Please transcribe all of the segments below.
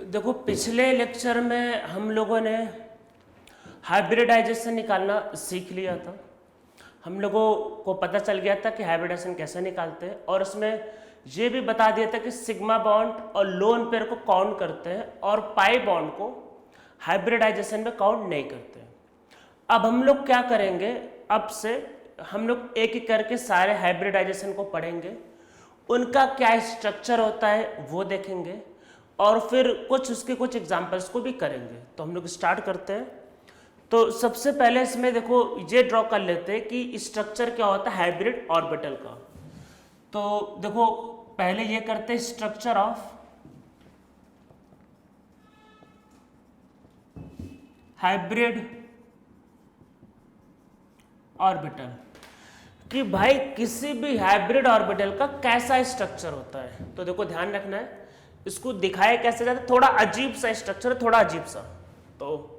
देखो पिछले लेक्चर में हम लोगों ने हाइब्रिडाइजेशन निकालना सीख लिया था। हम लोगों को पता चल गया था कि हाइब्रिडाइजेशन कैसे निकालते हैं, और उसमें ये भी बता दिया था कि सिग्मा बॉन्ड और लोन पेयर को काउंट करते हैं और पाई बॉन्ड को हाइब्रिडाइजेशन में काउंट नहीं करते हैं। अब हम लोग क्या करेंगे, अब से हम लोग एक एक करके सारे हाइब्रिडाइजेशन को पढ़ेंगे, उनका क्या स्ट्रक्चर होता है वो देखेंगे, और फिर उसके कुछ एग्जाम्पल्स को भी करेंगे। तो हम लोग स्टार्ट करते हैं। तो सबसे पहले इसमें देखो ये ड्रॉ कर लेते हैं कि स्ट्रक्चर क्या होता है हाइब्रिड ऑर्बिटल का। तो देखो पहले ये करते हैं स्ट्रक्चर ऑफ हाइब्रिड ऑर्बिटल, कि भाई किसी भी हाइब्रिड ऑर्बिटल का कैसा स्ट्रक्चर होता है। तो देखो ध्यान रखना है, इसको दिखाया कैसे जाता है, थोड़ा अजीब सा स्ट्रक्चर है, थोड़ा अजीब सा। तो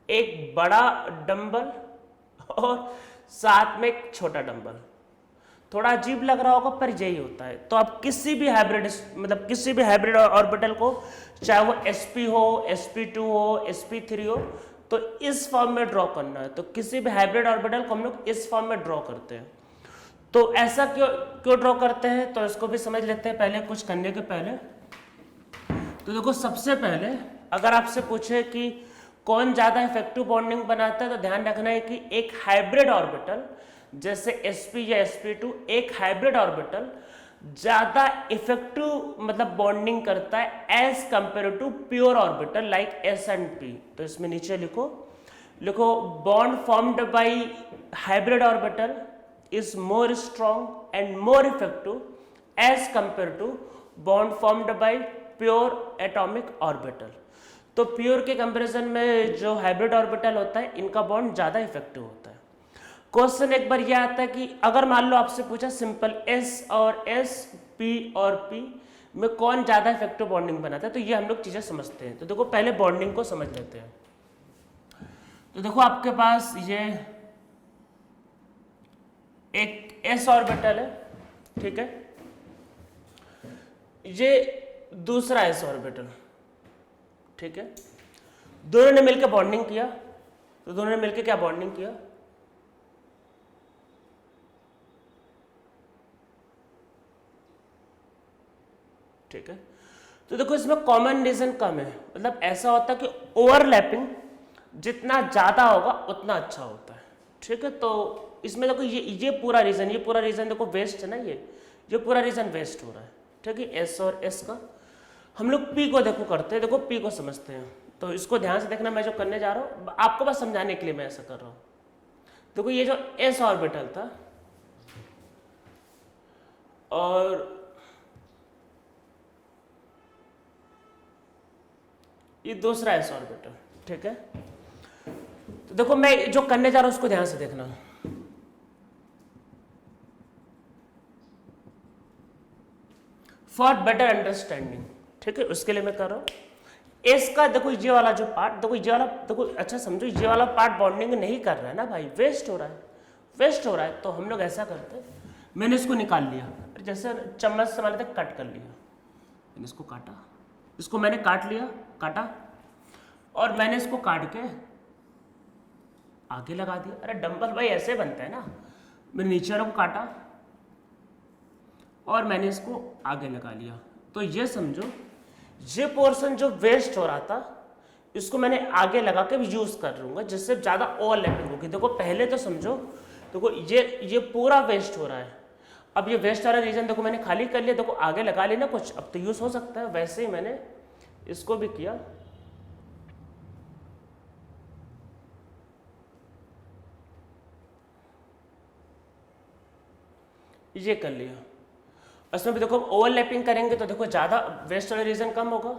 एक बड़ा डंबल और साथ में एक छोटा डंबल, थोड़ा अजीब लग रहा होगा पर यही होता है। तो आप किसी भी हाइब्रिड ऑर्बिटल को, चाहे वो sp हो, sp2 हो, sp3 हो, तो इस फॉर्म में ड्रॉ करना है। तो किसी भी हाइब्रिड ऑर्बिटल को हम लोग इस फॉर्म में ड्रॉ करते हैं। तो ऐसा क्यों ड्रॉ करते हैं, तो इसको भी समझ लेते हैं पहले कुछ करने के पहले। तो देखो सबसे पहले अगर आपसे पूछे कि कौन ज़्यादा इफेक्टिव बॉन्डिंग बनाता है, तो ध्यान रखना है कि एक हाइब्रिड ऑर्बिटल जैसे sp या sp2, एक हाइब्रिड ऑर्बिटल ज़्यादा इफेक्टिव बॉन्डिंग करता है as compare to pure orbital like s and p। तो इसमें नीचे लिखो bond formed by hybrid orbital is more strong and more effective as compared to bond formed by pure atomic orbital। तो pure के comparison में जो hybrid orbital होता है इनका बॉन्ड ज़्यादा इफेक्टिव होता है। क्वेश्चन एक बार यह आता है कि अगर मान लो आपसे पूछा सिंपल S और S, P और P में कौन ज़्यादा इफेक्टिव बॉन्डिंग बनाता है, तो ये हम लोग चीज़ें समझते हैं। तो देखो पहले बॉन्डिंग को समझ लेते हैं। तो देखो आपके पास ये एक s ऑर्बिटल है, ठीक है, ये दूसरा s ऑर्बिटल, ठीक है। दोनों ने मिलकर बॉन्डिंग किया। तो दोनों ने मिलकर क्या बॉन्डिंग किया, ठीक है। तो देखो इसमें कॉमन रीजन कम है, ऐसा होता है कि ओवरलैपिंग जितना ज्यादा होगा उतना अच्छा होता है, ठीक है। तो इसमें देखो ये पूरा रीजन देखो वेस्ट है ना, ये पूरा रीजन वेस्ट हो रहा है, ठीक है। एस और एस का हम लोग पी को देखो करते हैं, देखो पी को समझते हैं। तो इसको ध्यान से देखना, मैं जो करने जा रहा हूँ आपको बस समझाने के लिए मैं ऐसा कर रहा हूँ। देखो ये जो एस ऑर्बिटल था और ये दूसरा एस ऑर्बिटल, ठीक है। तो देखो मैं जो करने जा रहा हूं उसको ध्यान से देखना। फॉर बेटर अंडरस्टैंडिंग, ठीक है, उसके लिए मैं कर रहा हूं। इसका देखो ये वाला जो पार्ट, देखो अच्छा समझो, ये वाला पार्ट बॉन्डिंग नहीं कर रहा है ना भाई, वेस्ट हो रहा है। तो हम लोग ऐसा करते हैं, मैंने इसको निकाल लिया, जैसे चम्मच से मैंने कट कर लिया, मैंने इसको काटा, इसको मैंने काटा और मैंने इसको काट के आगे लगा दिया। अरे डंबल भाई ऐसे बनता है ना, मैंने नीचे वाले को काटा और मैंने इसको आगे लगा लिया। तो ये समझो ये पोर्शन जो वेस्ट हो रहा था इसको मैंने आगे लगा के भी यूज कर लूंगा, जिससे ज्यादा ओवरलैपिंग होगी। देखो पहले तो समझो, देखो ये पूरा वेस्ट हो रहा है। अब ये वेस्ट वाला रीजन देखो मैंने खाली कर लिया, देखो आगे लगा लेना कुछ, अब तो यूज हो सकता है। वैसे ही मैंने इसको भी किया, ये कर लिया। इसमें भी देखो ओवरलैपिंग करेंगे तो देखो ज्यादा वेस्ट वाला रीजन कम होगा।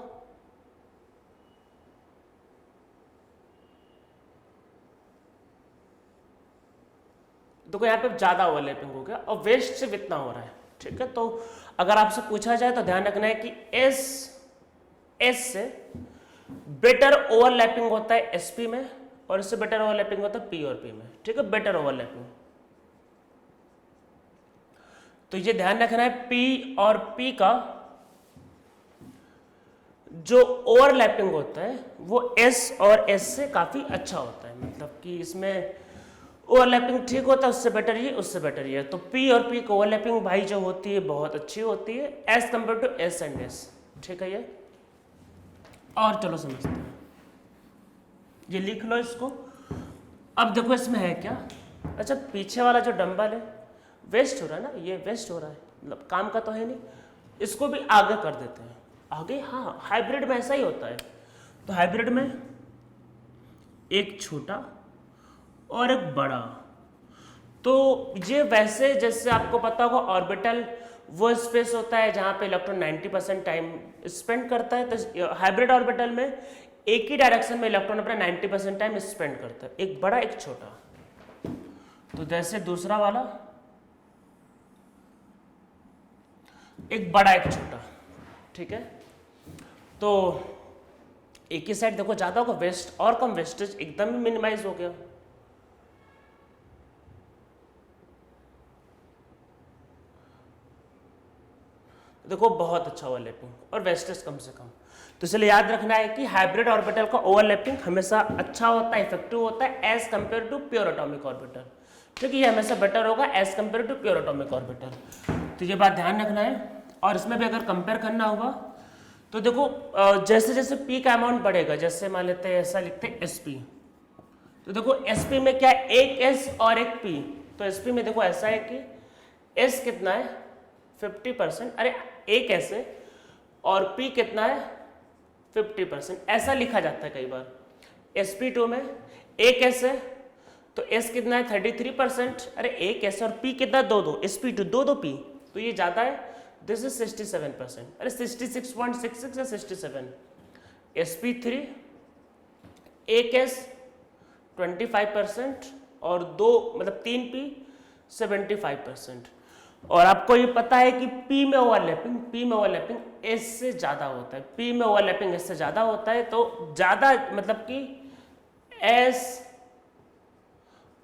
देखो यहाँ पे ज्यादा ओवरलैपिंग हो गया और वेस्ट सिर्फ इतना हो रहा है, ठीक है। तो अगर आपसे पूछा जाए तो ध्यान रखना है कि एस से बेटर ओवरलैपिंग होता है sp में, और इससे बेटर ओवरलैपिंग होता है p और p में, ठीक है, बेटर ओवरलैपिंग। तो ये ध्यान रखना है P और P का जो ओवरलैपिंग होता है वो S और S से काफ़ी अच्छा होता है, मतलब कि इसमें ओवरलैपिंग ठीक होता है, उससे बेटर ये, उससे बेटर ये। तो P और P की ओवरलैपिंग भाई जो होती है बहुत अच्छी होती है as compare to S and S, ठीक है ये। और चलो समझते हैं, ये लिख लो इसको। अब देखो इसमें है क्या, अच्छा पीछे वाला जो डंबल है वेस्ट हो रहा है ना, ये वेस्ट हो रहा है, मतलब काम का तो है नहीं, इसको भी आगे कर देते हैं। आगे, हाँ हाइब्रिड में ऐसा ही होता है। तो हाइब्रिड में एक छोटा और एक बड़ा, तो ये वैसे जैसे आपको पता होगा ऑर्बिटल वो स्पेस होता है जहाँ पे इलेक्ट्रॉन 90% टाइम स्पेंड करता है, तो हाइब्रिड ऑर्बिटल में एक ही डायरेक्शन में इलेक्ट्रॉन अपना 90% टाइम स्पेंड करता है, एक बड़ा एक छोटा। तो जैसे दूसरा वाला एक बड़ा एक छोटा, ठीक है। तो एक ही साइड देखो ज्यादा होगा, वेस्ट और कम, वेस्टेज एकदम ही मिनिमाइज हो गया। देखो बहुत अच्छा ओवरलैपिंग और वेस्टेज कम से कम। तो इसलिए याद रखना है कि हाइब्रिड ऑर्बिटल का ओवरलैपिंग हमेशा अच्छा होता है, इफेक्टिव होता है as compare to pure atomic orbital, ठीक है। ये हमेशा बेटर होगा as compare to pure atomic orbital, तो ये बात ध्यान रखना है। और इसमें भी अगर कंपेयर करना होगा तो देखो जैसे जैसे पी का अमाउंट बढ़ेगा, जैसे मान लेते हैं ऐसा लिखते हैं एसपी, तो देखो एसपी में क्या है, एक एस और एक पी। तो एसपी में देखो ऐसा है कि एस कितना है 50%, अरे एक एस है, और पी कितना है 50%, ऐसा लिखा जाता है कई बार। sp2 में एक एस है तो एस कितना है 33%, अरे एक एस और पी कितना दो दो, sp2 दो दो पी, तो ये ज्यादा है, दिस इज 67%, अरे 66.66 या 67। sp3 एक एस 25% और दो मतलब तीन पी 75%। और आपको ये पता है कि P में ओवरलैपिंग S से ज्यादा होता है, P में ओवरलैपिंग S से ज्यादा होता है, तो ज्यादा मतलब कि S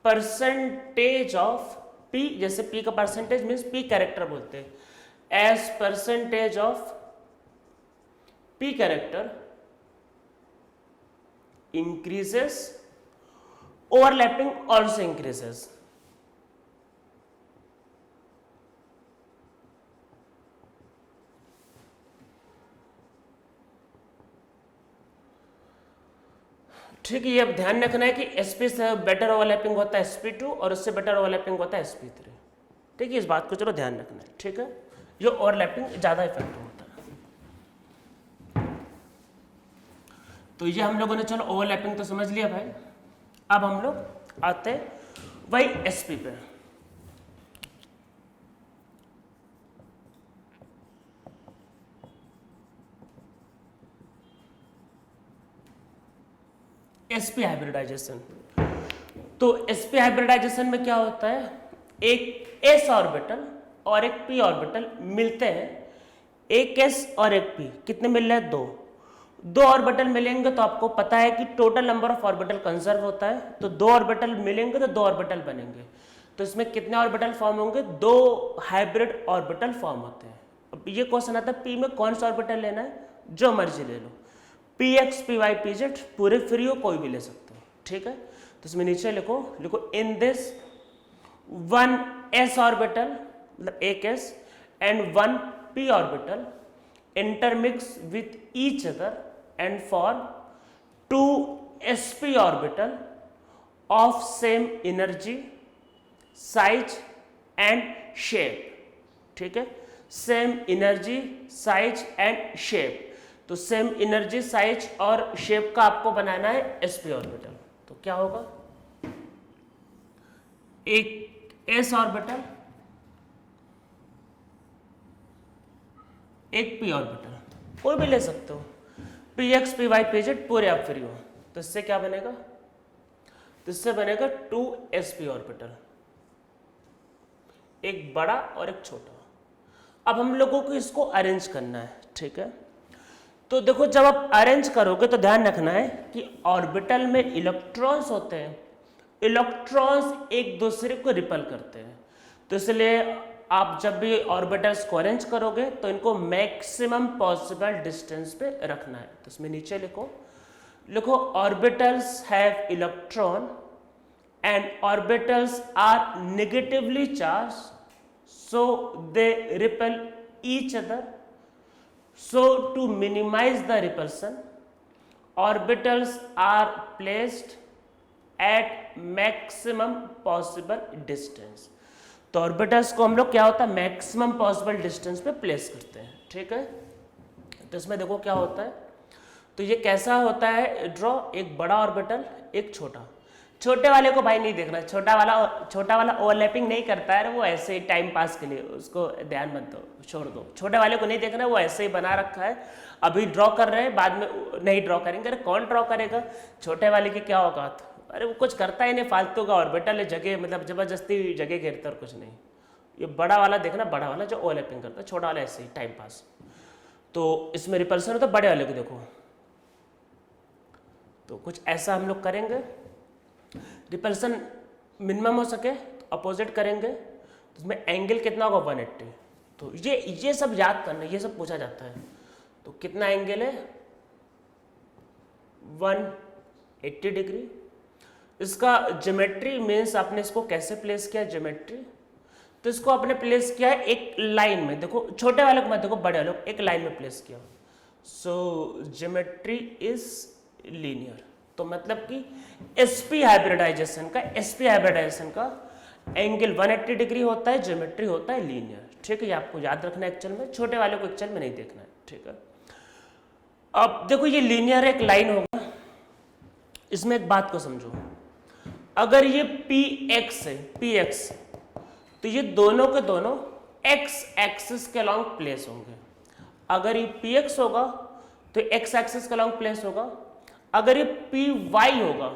परसेंटेज ऑफ P, जैसे P का परसेंटेज मीन्स P कैरेक्टर बोलते हैं, as percentage of P character increases, overlapping also increases. ठीक है, ये अब ध्यान रखना है कि sp से बेटर ओवरलैपिंग होता है sp2 और उससे बेटर ओवरलैपिंग होता है sp3, ठीक है। इस बात को चलो ध्यान रखना है, ठीक है, ये ओवरलैपिंग ज्यादा इफेक्टिव होता है। तो ये हम लोगों ने चलो ओवरलैपिंग तो समझ लिया भाई। अब हम लोग आते हैं वही sp पे। sp हाइब्रिडाइजेशन, तो sp हाइब्रिडाइजेशन में क्या होता है, एक s ऑर्बिटल और एक p ऑर्बिटल मिलते हैं, एक s और एक p, कितने मिल रहे हैं, दो ऑर्बिटल मिलेंगे तो आपको पता है कि total number of orbital conserve होता है, तो दो ऑर्बिटल मिलेंगे तो दो ऑर्बिटल बनेंगे, तो इसमें कितने ऑर्बिटल फॉर्म होंगे, दो हाइब्रिड ऑर्बिटल फॉर्म होते हैं। अब ये क्वेश्चन आता है p में कौन सा ऑर्बिटल लेना है, जो मर्जी ले लो, px py pz पूरे फ्री हो, कोई भी ले सकते हो, ठीक है। तो इसमें नीचे लिखो in this one s orbital मतलब एक s and one p orbital intermix with each other and form two sp orbital of same energy size and shape, ठीक है, same energy size and shape. तो सेम एनर्जी साइज और shape का आपको बनाना है sp orbital, तो क्या होगा, एक s ऑर्बिटल एक p ऑर्बिटल, कोई भी ले सकते हो, px py pz पूरे आप फ्री हो, तो इससे क्या बनेगा, तो इससे बनेगा 2sp ऑर्बिटल, एक बड़ा और एक छोटा। अब हम लोगों को इसको अरेंज करना है, ठीक है। तो देखो जब आप अरेंज करोगे तो ध्यान रखना है कि ऑर्बिटल में इलेक्ट्रॉन्स होते हैं, इलेक्ट्रॉन्स एक दूसरे को रिपल करते हैं, तो इसलिए आप जब भी ऑर्बिटल्स को अरेंज करोगे तो इनको मैक्सिमम पॉसिबल डिस्टेंस पे रखना है। तो इसमें नीचे लिखो, orbitals have electron and orbitals are negatively charge, so they repel each other, so to minimize the repulsion orbitals are placed at maximum possible distance। तो ऑर्बिटल्स को हम लोग क्या होता है मैक्सिमम पॉसिबल डिस्टेंस पे प्लेस करते हैं, ठीक है। तो इसमें देखो क्या होता है, तो ये कैसा होता है ड्रॉ, एक बड़ा ऑर्बिटल एक छोटा, छोटे वाले को भाई नहीं देखना, छोटा वाला ओवरलैपिंग नहीं करता है, वो ऐसे ही टाइम पास के लिए, उसको ध्यान मत दो, छोड़ दो, छोटे वाले को नहीं देखना, वो ऐसे ही बना रखा है, अभी ड्रॉ कर रहे हैं, बाद में नहीं ड्रॉ करेंगे। अरे कौन ड्रॉ करेगा, छोटे वाले की क्या औकात, अरे वो कुछ करता ही नहीं, फालतू का ऑर्बिटल है, जगह मतलब जबरदस्ती जगह घेरता और कुछ नहीं। ये बड़ा वाला देखना, बड़ा वाला जो ओवरलैपिंग करता है, छोटा वाला ऐसे ही टाइम पास। तो इसमें रिपल्सन होता है, बड़े वाले को देखो, तो कुछ ऐसा हम लोग करेंगे, रिपल्सन मिनिमम हो सके तो अपोजिट करेंगे, तो इसमें एंगल कितना होगा 180। तो ये सब याद करना, ये सब पूछा जाता है। तो कितना एंगल है 180 डिग्री। इसका ज्योमेट्री मीन्स आपने इसको कैसे प्लेस किया ज्योमेट्री, तो इसको आपने प्लेस किया है एक लाइन में, देखो छोटे वाले को मत देखो, बड़े वाले को एक लाइन में प्लेस किया। सो ज्योमेट्री इज लीनियर। तो मतलब कि sp हाइब्रिडाइजेशन का एंगल 180 डिग्री होता है, ज्योमेट्री होता है लीनियर, ठीक है। ये आपको याद रखना है एक्चुअल में, छोटे वाले को एक्चुअल में नहीं देखना है, ठीक है। अब देखो ये लीनियर एक लाइन होगा, इसमें एक बात को समझो, अगर ये px है, px, तो ये दोनों के दोनों x एक्सिस के अलॉन्ग प्लेस होंगे। अगर ये px होगा तो x एक्सिस के अलॉन्ग प्लेस होगा, अगर ये py होगा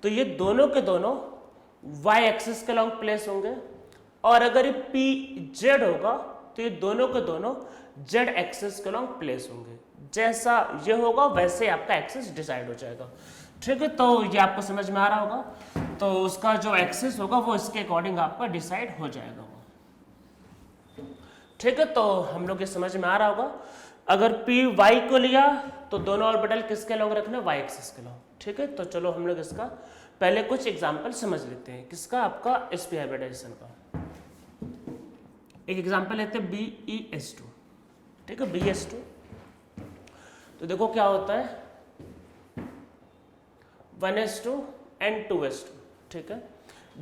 तो ये दोनों के दोनों y एक्सिस के अलॉन्ग प्लेस होंगे, और अगर ये pz होगा तो ये दोनों के दोनों z एक्सिस के अलॉन्ग प्लेस होंगे। जैसा ये होगा वैसे आपका एक्सिस डिसाइड हो जाएगा, ठीक है। तो ये आपको समझ में आ रहा होगा, तो उसका जो एक्सिस होगा वो इसके अकॉर्डिंग आपका डिसाइड हो जाएगा वो, ठीक है। तो हम लोग ये समझ में आ रहा होगा, अगर पी वाई को लिया तो दोनों ऑर्बिटल किसके लॉन्ग रखना है, वाई एक्सिस के लॉन्ग, ठीक है। तो चलो हम लोग इसका पहले कुछ एग्जांपल समझ लेते हैं, किसका, आपका sp हाइब्रिडाइजेशन का। एक एग्जांपल लेते हैं BeS2, ठीक है, BeS2। तो देखो क्या होता है 1s2 एंड 2s2, ठीक है।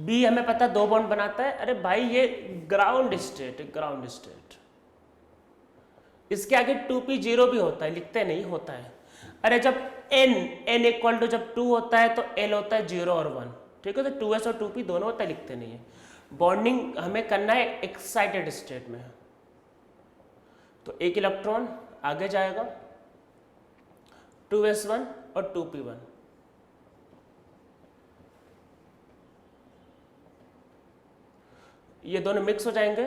B हमें पता है 2 बॉन्ड बनाता है, अरे भाई ये ग्राउंड स्टेट है, ग्राउंड स्टेट, इसके आगे 2p0 भी होता है, लिखते नहीं, होता है। अरे जब n इक्वल टू जब 2 होता है तो l होता है 0 और 1, ठीक है। तो 2s और 2p दोनों होता है, लिखते नहीं है। बॉन्डिंग हमें करना है एक्साइटेड स्टेट में, तो एक इलेक्ट्रॉन आगे जाएगा 2s1 और 2p1, ये दोनों मिक्स हो जाएंगे,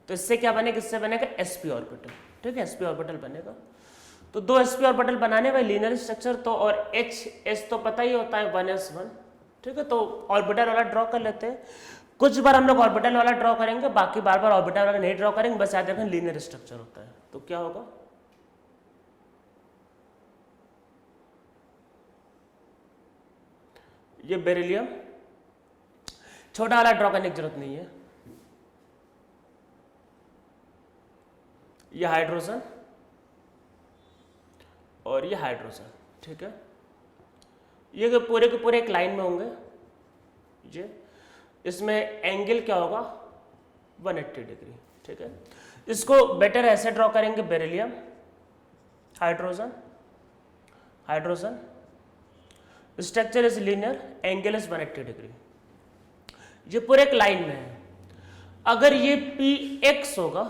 तो इससे क्या बनेगा, इससे बनेगा sp ऑर्बिटल, ठीक है, sp ऑर्बिटल बनेगा। तो 2 sp ऑर्बिटल बनाने में लीनियर स्ट्रक्चर तो, और H तो पता ही होता है 1s1, ठीक है। तो ऑर्बिटल वाला ड्रॉ कर लेते हैं, कुछ बार हम लोग ऑर्बिटल वाला ड्रॉ करेंगे, बाकी बार बार ऑर्बिटल वाला नहीं ड्रॉ करेंगे, बस याद रखें लीनियर स्ट्रक्चर होता है। तो क्या होगा, ये बेरिलियम, छोटा वाला ड्रॉ करने की जरूरत नहीं है, ये हाइड्रोजन और ये हाइड्रोजन, ठीक है। ये पूरे के पूरे एक लाइन में होंगे, ये इसमें एंगल क्या होगा 180 डिग्री, ठीक है। इसको बेटर ऐसे ड्रॉ करेंगे, beryllium, hydrogen, hydrogen, structure is linear, angle is 180 degree, ये पूरे एक लाइन में है। अगर ये px होगा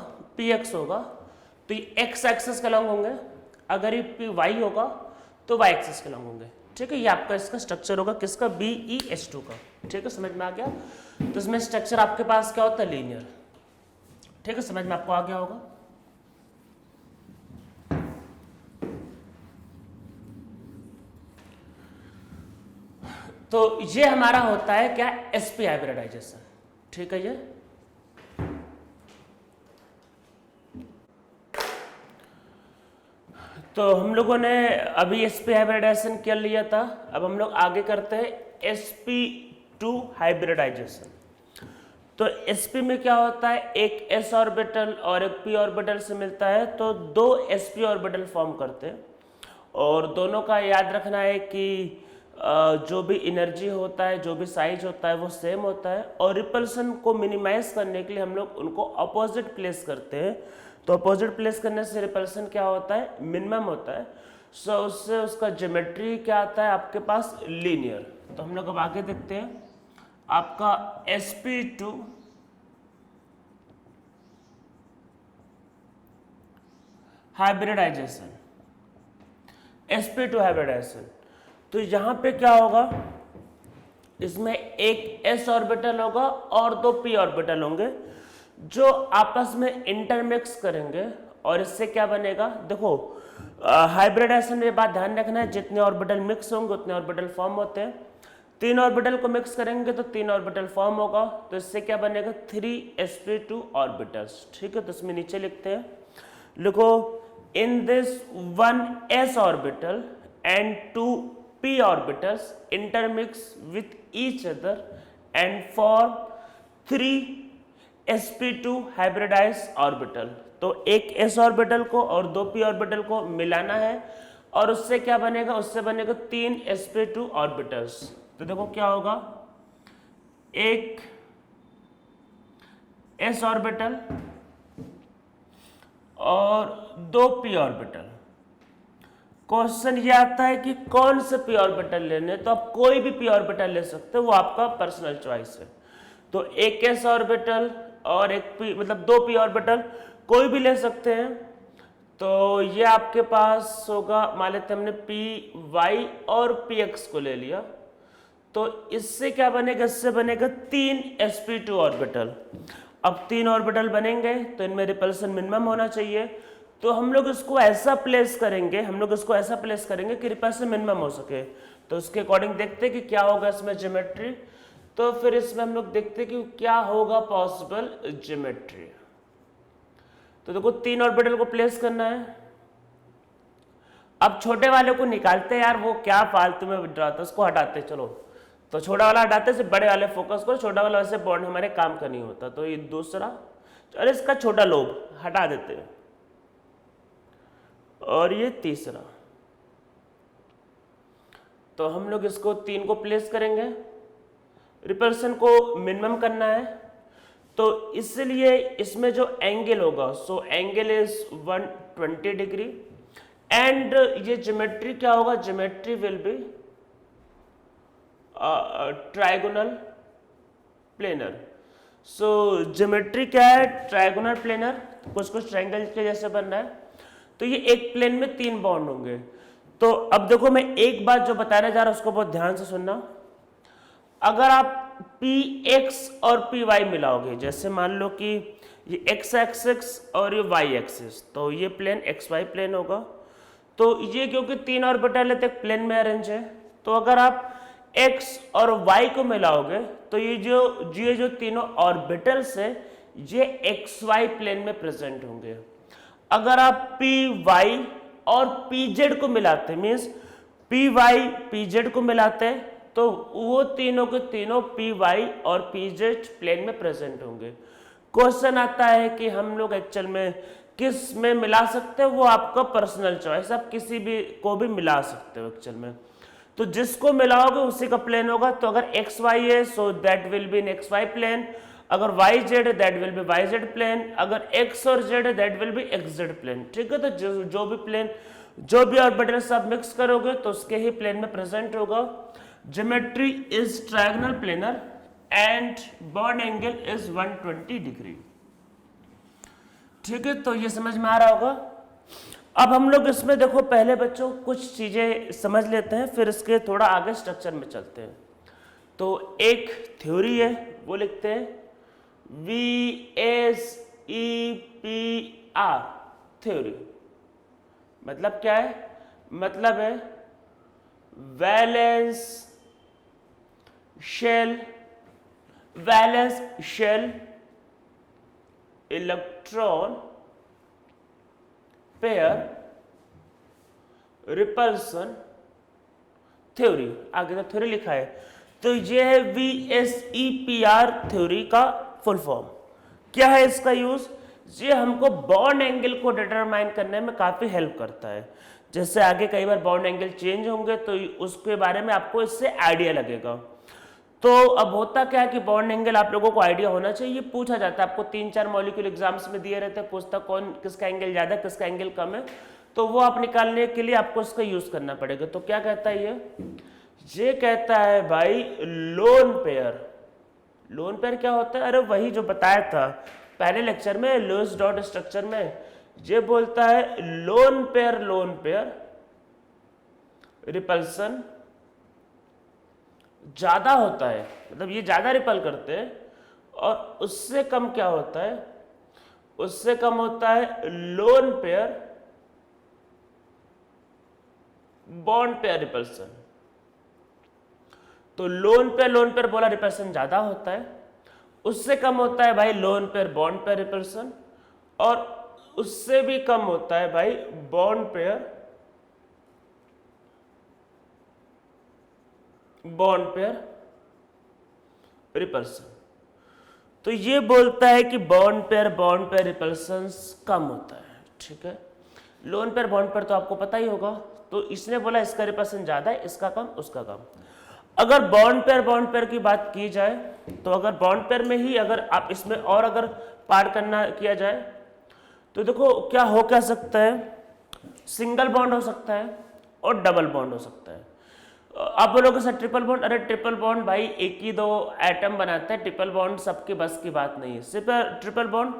तो ये x एक्सिस के लॉन्ग होंगे, अगर ये py होगा तो y एक्सिस के लॉन्ग होंगे, ठीक है। ये आपका इसका स्ट्रक्चर होगा किसका, BeS2 का, ठीक है, समझ में आ गया। तो इसमें स्ट्रक्चर आपके पास क्या होता है, लीनियर, ठीक है, समझ में आपको आ गया होगा। तो ये हमारा होता है क्या, sp हाइब्रिडाइजेशन, ठीक है। ये तो हम लोगों ने अभी sp हाइब्रिडाइजेशन कर लिया था, अब हम लोग आगे करते हैं sp2 हाइब्रिडाइजेशन। तो sp में क्या होता है, एक s ऑर्बिटल और एक p ऑर्बिटल से मिलता है, तो दो sp ऑर्बिटल फॉर्म करते हैं, और दोनों का याद रखना है कि जो भी एनर्जी होता है, जो भी साइज होता है वो सेम होता है, और रिपल्सन को मिनिमाइज करने के लिए हम लोग उनको अपोजिट प्लेस करते हैं। तो अपोजिट प्लेस करने से रिपल्सन क्या होता है, मिनिमम होता है। सो उससे उसका ज्योमेट्री क्या आता है आपके पास, लीनियर। तो हम लोग अब आगे देखते हैं आपका sp2 हाइब्रिडाइजेशन, sp2 हाइब्रिडाइजेशन। तो यहां पे क्या होगा, इसमें एक s ऑर्बिटल होगा और दो p ऑर्बिटल होंगे जो आपस में इंटरमिक्स करेंगे, और इससे क्या बनेगा, देखो हाइब्रिडाइजेशन में बात ध्यान रखना है, जितने ऑर्बिटल मिक्स होंगे उतने ऑर्बिटल फॉर्म होते हैं। तीन ऑर्बिटल को मिक्स करेंगे तो तीन ऑर्बिटल फॉर्म होगा, तो इससे क्या बनेगा, 3sp2 ऑर्बिटल्स। ठीक है, तो इसमें नीचे लिखते हैं, लिखो in this one s orbital and two p orbitals intermix with each other and form 3 sp2 hybridized orbital। तो एक s ऑर्बिटल को और दो p ऑर्बिटल को मिलाना है, और उससे क्या बनेगा, उससे बनेगा 3 sp2 ऑर्बिटल्स। तो देखो क्या होगा, एक s ऑर्बिटल और दो p ऑर्बिटल। क्वेश्चन ये आता है कि कौन से p ऑर्बिटल लेने, तो आप कोई भी p ऑर्बिटल ले सकते हो, वो आपका पर्सनल चॉइस है। तो एक s ऑर्बिटल और एक p, मतलब दो p ऑर्बिटल कोई भी ले सकते हैं। तो ये आपके पास होगा, मान लेते हमने py और px को ले लिया, तो इससे क्या बनेगा, इससे बनेगा 3 sp2 ऑर्बिटल। अब तीन ऑर्बिटल बनेंगे तो इनमें रिपल्सन मिनिमम होना चाहिए, तो हम लोग इसको ऐसा प्लेस करेंगे, कि रिपल्सन मिनिमम हो सके। तो उसके अकॉर्डिंग देखते हैं कि क्या होगा इसमें ज्योमेट्री। तो फिर इसमें हम लोग देखते हैं कि क्या होगा पॉसिबल ज्योमेट्री। तो देखो तीन ऑर्बिटल को प्लेस करना है। अब छोटे वाले को निकालते हैं, यार वो क्या फालतू में विड्रॉ था, उसको हटाते, चलो तो छोटा वाला हटाते, सिर्फ बड़े वाले फोकस करो, छोटा वाला वैसे बॉन्ड हमारे काम का नहीं होता। तो ये दूसरा, चलो इसका छोटा लोब हटा देते हैं, और ये तीसरा। तो हम लोग इसको तीन को प्लेस करेंगे, रिपल्सन को मिनिमम करना है, तो इसलिए इसमें जो एंगल होगा, so angle is 120 degree, and ये ज्योमेट्री क्या होगा, geometry will be trigonal planar. So geometry क्या है, ट्राइगोनल प्लेनर, कुछ कुछ ट्राइंगल के जैसे बन रहा है। तो ये एक प्लेन में तीन बॉन्ड होंगे। तो अब देखो मैं एक बात जो बताने जा रहा हूं उसको बहुत ध्यान से सुनना। अगर आप px और py मिलाओगे, जैसे मान लो कि ये x एक्सिस और ये y एक्सिस, तो ये प्लेन xy प्लेन होगा। तो ये क्योंकि तीन ऑर्बिटल है तो एक प्लेन में अरेंज है, तो अगर आप x और y को मिलाओगे तो ये जो तीनों ऑर्बिटल्स है ये xy प्लेन में प्रेजेंट होंगे। अगर आप py और pz को मिलाते, मीन्स py pz को मिलाते, तो वो तीनों के तीनों py और pz प्लेन में प्रेजेंट होंगे। क्वेश्चन आता है कि हम लोग एक्चुअल में किस में मिला सकते हैं, वो आपका पर्सनल चॉइस, आप किसी भी को भी मिला सकते हो एक्चुअल में। तो जिसको मिलाओगे उसी का प्लेन होगा। तो अगर एक्स वाई है so that will be in X Y plane, अगर वाई जेड है that will be Y Z plane, अगर एक्स और जेड है that will be X Z plane. ठीक है, तो जो भी प्लेन, जो भी ऑर्बिटल सब मिक्स करोगे तो उसके ही प्लेन में प्रेजेंट होगा। Geometry is triangular planar and bond angle is 120 degree. ठीक है, तो ये समझ में आ रहा होगा। अब हम लोग इसमें देखो पहले बच्चों कुछ चीजें समझ लेते हैं, फिर इसके थोड़ा आगे स्ट्रक्चर में चलते हैं। तो एक थ्योरी है वो लिखते हैं VSEPR थ्योरी। मतलब क्या है, मतलब है valence shell electron pair repulsion theory, आगे का थ्योरी लिखा है। तो ये है VSEPR थ्योरी का फुल फॉर्म। क्या है इसका यूज? ये हमको बॉन्ड एंगल को डिटरमाइन करने में काफी हेल्प करता है। जैसे आगे कई बार बॉन्ड एंगल चेंज होंगे तो उसके बारे में आपको इससे आइडिया लगेगा। तो अब होता क्या है कि बॉन्ड एंगल आप लोगों को आइडिया होना चाहिए, पूछा जाता है आपको 3-4 मॉलिक्यूल एग्जाम्स में दिए रहते हैं, पूछता कौन किसका एंगल ज्यादा किसका एंगल कम है, तो वो आप निकालने के लिए आपको इसका यूज करना पड़ेगा। तो क्या कहता है ये कहता है भाई लोन पेयर। लोन पेयर क्या होता है? अरे वही जो बताया था पहले लेक्चर में लुईस डॉट स्ट्रक्चर में, ये बोलता है लोन पेयर रिपल्सन ज्यादा होता है, मतलब ये ज्यादा रिपल करते हैं, और उससे कम क्या होता है? उससे कम होता है lone pair bond pair repulsion. तो लोन पेयर बोला रिपल्सन ज्यादा होता है, उससे कम होता है भाई lone pair bond pair repulsion, और उससे भी कम होता है भाई बॉन्ड पेयर रिपल्सन। तो ये बोलता है कि बॉन्ड पेयर रिपल्सन कम होता है, ठीक है। लोन पेयर बॉन्ड पेयर तो आपको पता ही होगा, तो इसने बोला इसका रिपल्सन ज्यादा है, इसका कम, उसका कम। अगर बॉन्ड पेयर की बात की जाए तो अगर बॉन्ड पेयर में ही अगर आप इसमें और अगर पार्ट करना किया जाए तो देखो क्या हो क्या सकता है, सिंगल बॉन्ड हो सकता है और डबल बॉन्ड हो सकता है। आप बोलोगे सर ट्रिपल बॉन्ड, अरे ट्रिपल बॉन्ड भाई एक ही दो एटम बनाता है, ट्रिपल बॉन्ड सबके बस की बात नहीं है। सिर्फ ट्रिपल बॉन्ड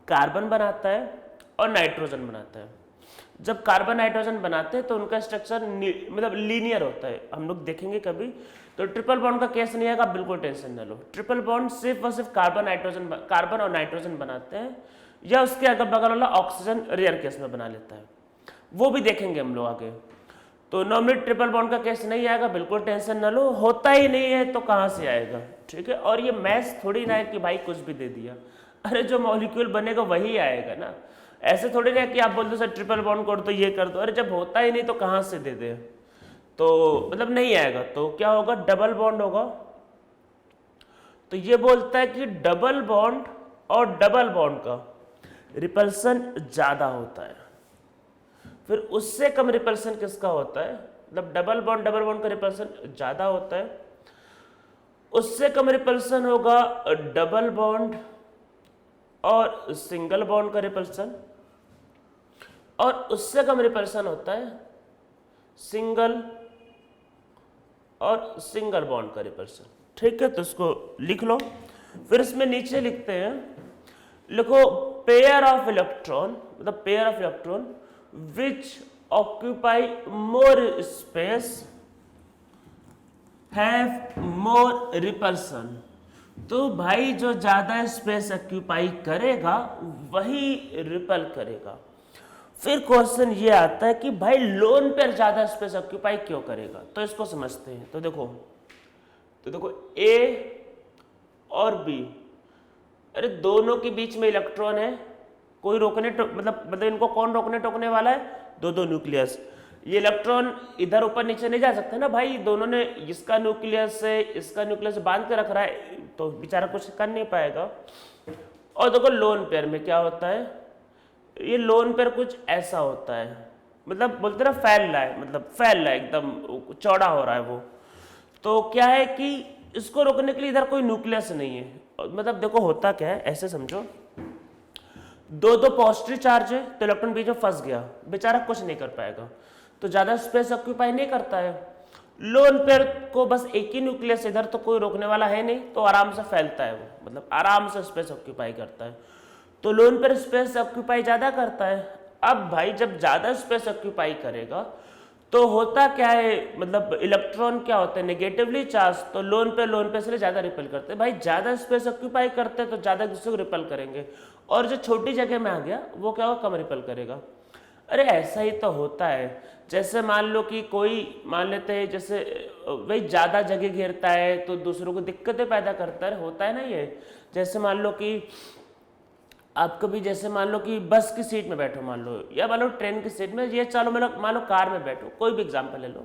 कार्बन बनाता है और नाइट्रोजन बनाता है। जब कार्बन नाइट्रोजन बनाते हैं तो उनका स्ट्रक्चर मतलब लीनियर होता है, हम लोग देखेंगे कभी। तो ट्रिपल बॉन्ड का केस नहीं आएगा, बिल्कुल टेंशन न लो। ट्रिपल बॉन्ड सिर्फ और सिर्फ कार्बन और नाइट्रोजन बनाते हैं, या उसके अगल बगल वाला ऑक्सीजन रेयर केस में बना लेता है, वो भी देखेंगे हम लोग आगे। तो नॉर्मली ट्रिपल बॉन्ड का केस नहीं आएगा, बिल्कुल टेंशन न लो, होता ही नहीं है तो कहाँ से आएगा, ठीक है। और ये मैथ्स थोड़ी ना है कि भाई कुछ भी दे दिया, अरे जो मॉलिक्यूल बनेगा वही आएगा ना। ऐसे थोड़ी ना कि आप बोल दो सर ट्रिपल बॉन्ड कर दो ये कर दो, अरे जब होता ही नहीं तो कहाँ से दे दे, तो मतलब नहीं आएगा। तो क्या होगा? डबल बॉन्ड होगा। तो ये बोलता है कि डबल बॉन्ड और डबल बॉन्ड का रिपल्सन ज्यादा होता है। फिर उससे कम रिपल्सन किसका होता है? मतलब डबल बॉन्ड का रिपल्सन ज्यादा होता है, उससे कम रिपल्सन होगा डबल बॉन्ड और सिंगल बॉन्ड का रिपल्सन, और उससे कम रिपल्सन होता है सिंगल और सिंगल बॉन्ड का रिपल्सन, ठीक है। तो इसको लिख लो। फिर इसमें नीचे लिखते हैं, लिखो पेयर ऑफ इलेक्ट्रॉन, मतलब pair of electron which occupy more space have more repulsion। तो भाई जो ज्यादा स्पेस ऑक्यूपाई करेगा वही रिपल करेगा। फिर क्वेश्चन ये आता है कि भाई लोन पेयर ज्यादा स्पेस ऑक्यूपाई क्यों करेगा, तो इसको समझते हैं। तो देखो ए और बी, अरे दोनों के बीच में इलेक्ट्रॉन है, कोई रोकने मतलब इनको कौन रोकने टोकने वाला है? दो न्यूक्लियस। ये इलेक्ट्रॉन इधर ऊपर नीचे नहीं जा सकते ना भाई, दोनों ने इसका न्यूक्लियस से इसका न्यूक्लियस बांध के रख रहा है, तो बेचारा कुछ कर नहीं पाएगा। और देखो लोन पेयर में क्या होता है, ये लोन पेयर कुछ ऐसा होता है, मतलब बोलते ना फैल रहा है, मतलब फैल रहा है, एकदम चौड़ा हो रहा है वो। तो क्या है कि इसको रोकने के लिए इधर कोई न्यूक्लियस नहीं है। मतलब देखो होता क्या है, ऐसे समझो, दो पॉजिटिव चार्ज है तो इलेक्ट्रॉन बीच में फंस गया, बेचारा कुछ नहीं कर पाएगा, तो ज्यादा स्पेस ऑक्यूपाई नहीं करता है। लोन पेयर को बस एक ही न्यूक्लियस, इधर तो कोई रोकने वाला है नहीं, तो आराम से फैलता है वो, मतलब आराम से स्पेस ऑक्यूपाई करता है। तो लोन पेयर स्पेस ऑक्यूपाई ज्यादा करता है। अब भाई जब ज्यादा स्पेस ऑक्यूपाई करेगा तो होता क्या है, मतलब इलेक्ट्रॉन क्या होता है नेगेटिवली चार्ज, तो लोन पेयर से ज्यादा रिपेल करते हैं। भाई ज्यादा स्पेस ऑक्यूपाई करते हैं तो ज्यादा दूसरे को रिपेल करेंगे, और जो छोटी जगह में आ गया वो क्या होगा, कम रिपेल करेगा। अरे ऐसा ही तो होता है। जैसे मान लो कि कोई, मान लेते हैं जैसे वही ज्यादा जगह घेरता है तो दूसरों को दिक्कतें पैदा करता है, होता है ना ये। जैसे मान लो कि आप कभी जैसे मान लो कि बस की सीट में बैठो मान लो, या मान लो ट्रेन की सीट में, ये चलो मान लो कार में बैठो, कोई भी एग्जाम्पल ले लो।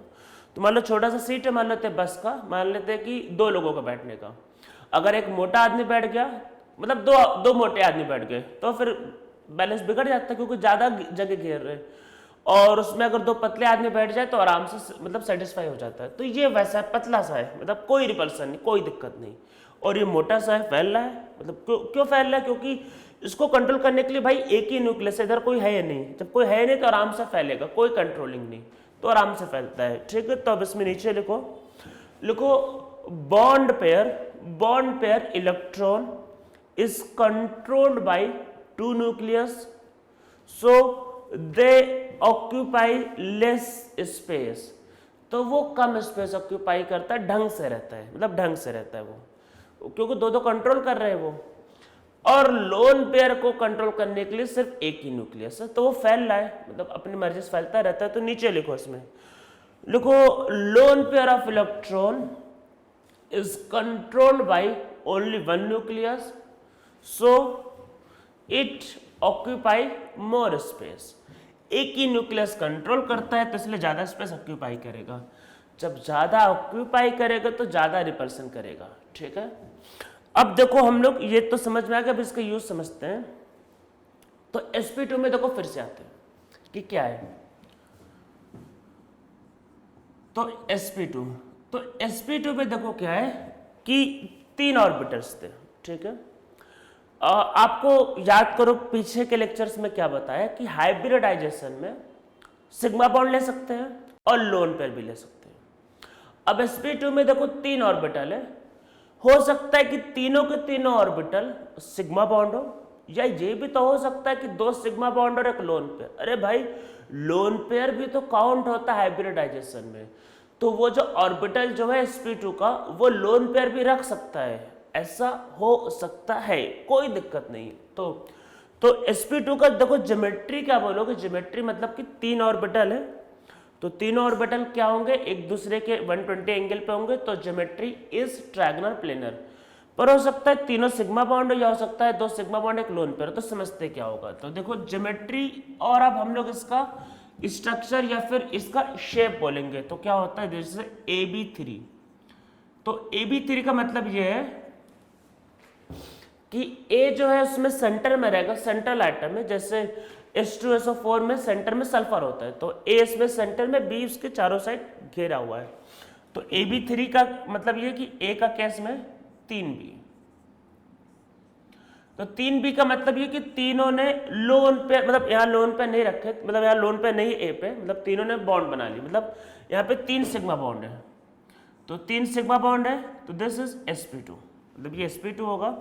तो मान लो छोटा सा सीट है, मान लेते हैं बस का, मान लेते हैं कि 2 लोगों का बैठने का। अगर एक मोटा आदमी बैठ गया, मतलब दो मोटे आदमी बैठ गए, तो फिर बैलेंस बिगड़ जाता है, क्योंकि ज़्यादा जगह घेर रहे। और उसमें अगर 2 पतले आदमी बैठ जाए तो आराम से मतलब सेटिस्फाई हो जाता है। तो ये वैसा है, पतला सा है, मतलब कोई रिपल्सन नहीं, कोई दिक्कत नहीं। और ये मोटा सा है, फैल रहा है, मतलब क्यों फैल रहा है? क्योंकि इसको कंट्रोल करने के लिए भाई एक ही न्यूक्लियस है, इधर कोई है नहीं। जब कोई है नहीं तो आराम से फैलेगा, कोई कंट्रोलिंग नहीं, तो आराम से फैलता है। ठीक है, तो अब इसमें नीचे लिखो bond pair electron is controlled by 2 nucleus, so they occupy less space। तो वो कम स्पेस ऑक्यूपाई करता है, ढंग से रहता है, मतलब ढंग से रहता है वो, क्योंकि दो कंट्रोल कर रहे हैं वो। और लोन पेयर को कंट्रोल करने के लिए सिर्फ एक ही न्यूक्लियस है, तो वो फैल रहा है, मतलब अपनी मर्जी से फैलता रहता है। तो नीचे लिखो, इसमें लिखो lone pair of electron is controlled by only 1 nucleus, so it occupy more space। एक ही न्यूक्लियस कंट्रोल करता है, तो इसलिए ज्यादा स्पेस ऑक्यूपाई करेगा। जब ज्यादा ऑक्यूपाई करेगा तो ज्यादा रिपल्सन करेगा। ठीक है, अब देखो हम लोग ये तो समझ में आ गया, अब इसका यूज समझते हैं। तो sp2 में देखो फिर से आते हैं कि क्या है। तो sp2 में देखो क्या है कि 3 ऑर्बिटल्स थे। ठीक है, आपको याद करो पीछे के लेक्चर्स में क्या बताया कि हाइब्रिडाइजेशन में सिग्मा बॉन्ड ले सकते हैं और लोन पेयर भी ले सकते हैं। अब sp2 में देखो 3 ऑर्बिटल है, हो सकता है कि तीनों के तीनों ऑर्बिटल सिग्मा बॉन्ड हो, या ये भी तो हो सकता है कि 2 सिग्मा बॉन्ड और एक लोन पेयर। अरे भाई, लोन पेयर भी तो काउंट होता है हाइब्रिडाइजेशन में, तो वो जो ऑर्बिटल जो है sp2 का, वो लोन पेयर भी रख सकता है, ऐसा हो सकता है, कोई दिक्कत नहीं। तो sp2 का देखो ज्योमेट्री क्या बोलोगे? ज्योमेट्री मतलब कि 3 ऑर्बिटल है, तो तीनों ऑर्बिटल क्या होंगे? एक दूसरे के 120 एंगल पे होंगे, तो ज्योमेट्री इज ट्रायंगुलर प्लेनर। पर हो सकता है तीनों सिग्मा बॉन्ड हो, या हो सकता है 2 सिग्मा बॉन्ड एक लोन पेयर। तो समझते क्या होगा? तो देखो ज्योमेट्री, और अब हम लोग इसका स्ट्रक्चर या फिर इसका शेप बोलेंगे। तो क्या होता है? जैसे AB3, तो AB3 का मतलब ये है कि A जो है उसमें सेंटर में रहेगा, सेंट्रल आइटम है। जैसे H2SO4 में सेंटर में सल्फर होता है, तो A इसमें सेंटर में, B उसके चारों साइड घेरा हुआ है। तो AB3 का मतलब ये कि A का केस में 3B, तो 3B का मतलब ये कि तीनों ने लोन पे, मतलब यहाँ लोन पे नहीं रखे, मतलब यहाँ लोन पे नहीं A पे, मतलब तीनों ने बॉन्ड बना ली, मतलब यहाँ पे 3 सिग्मा बॉन्ड है। तो 3 सिग्मा बॉन्ड है, तो दिस इज sp2, मतलब ये sp2 होगा।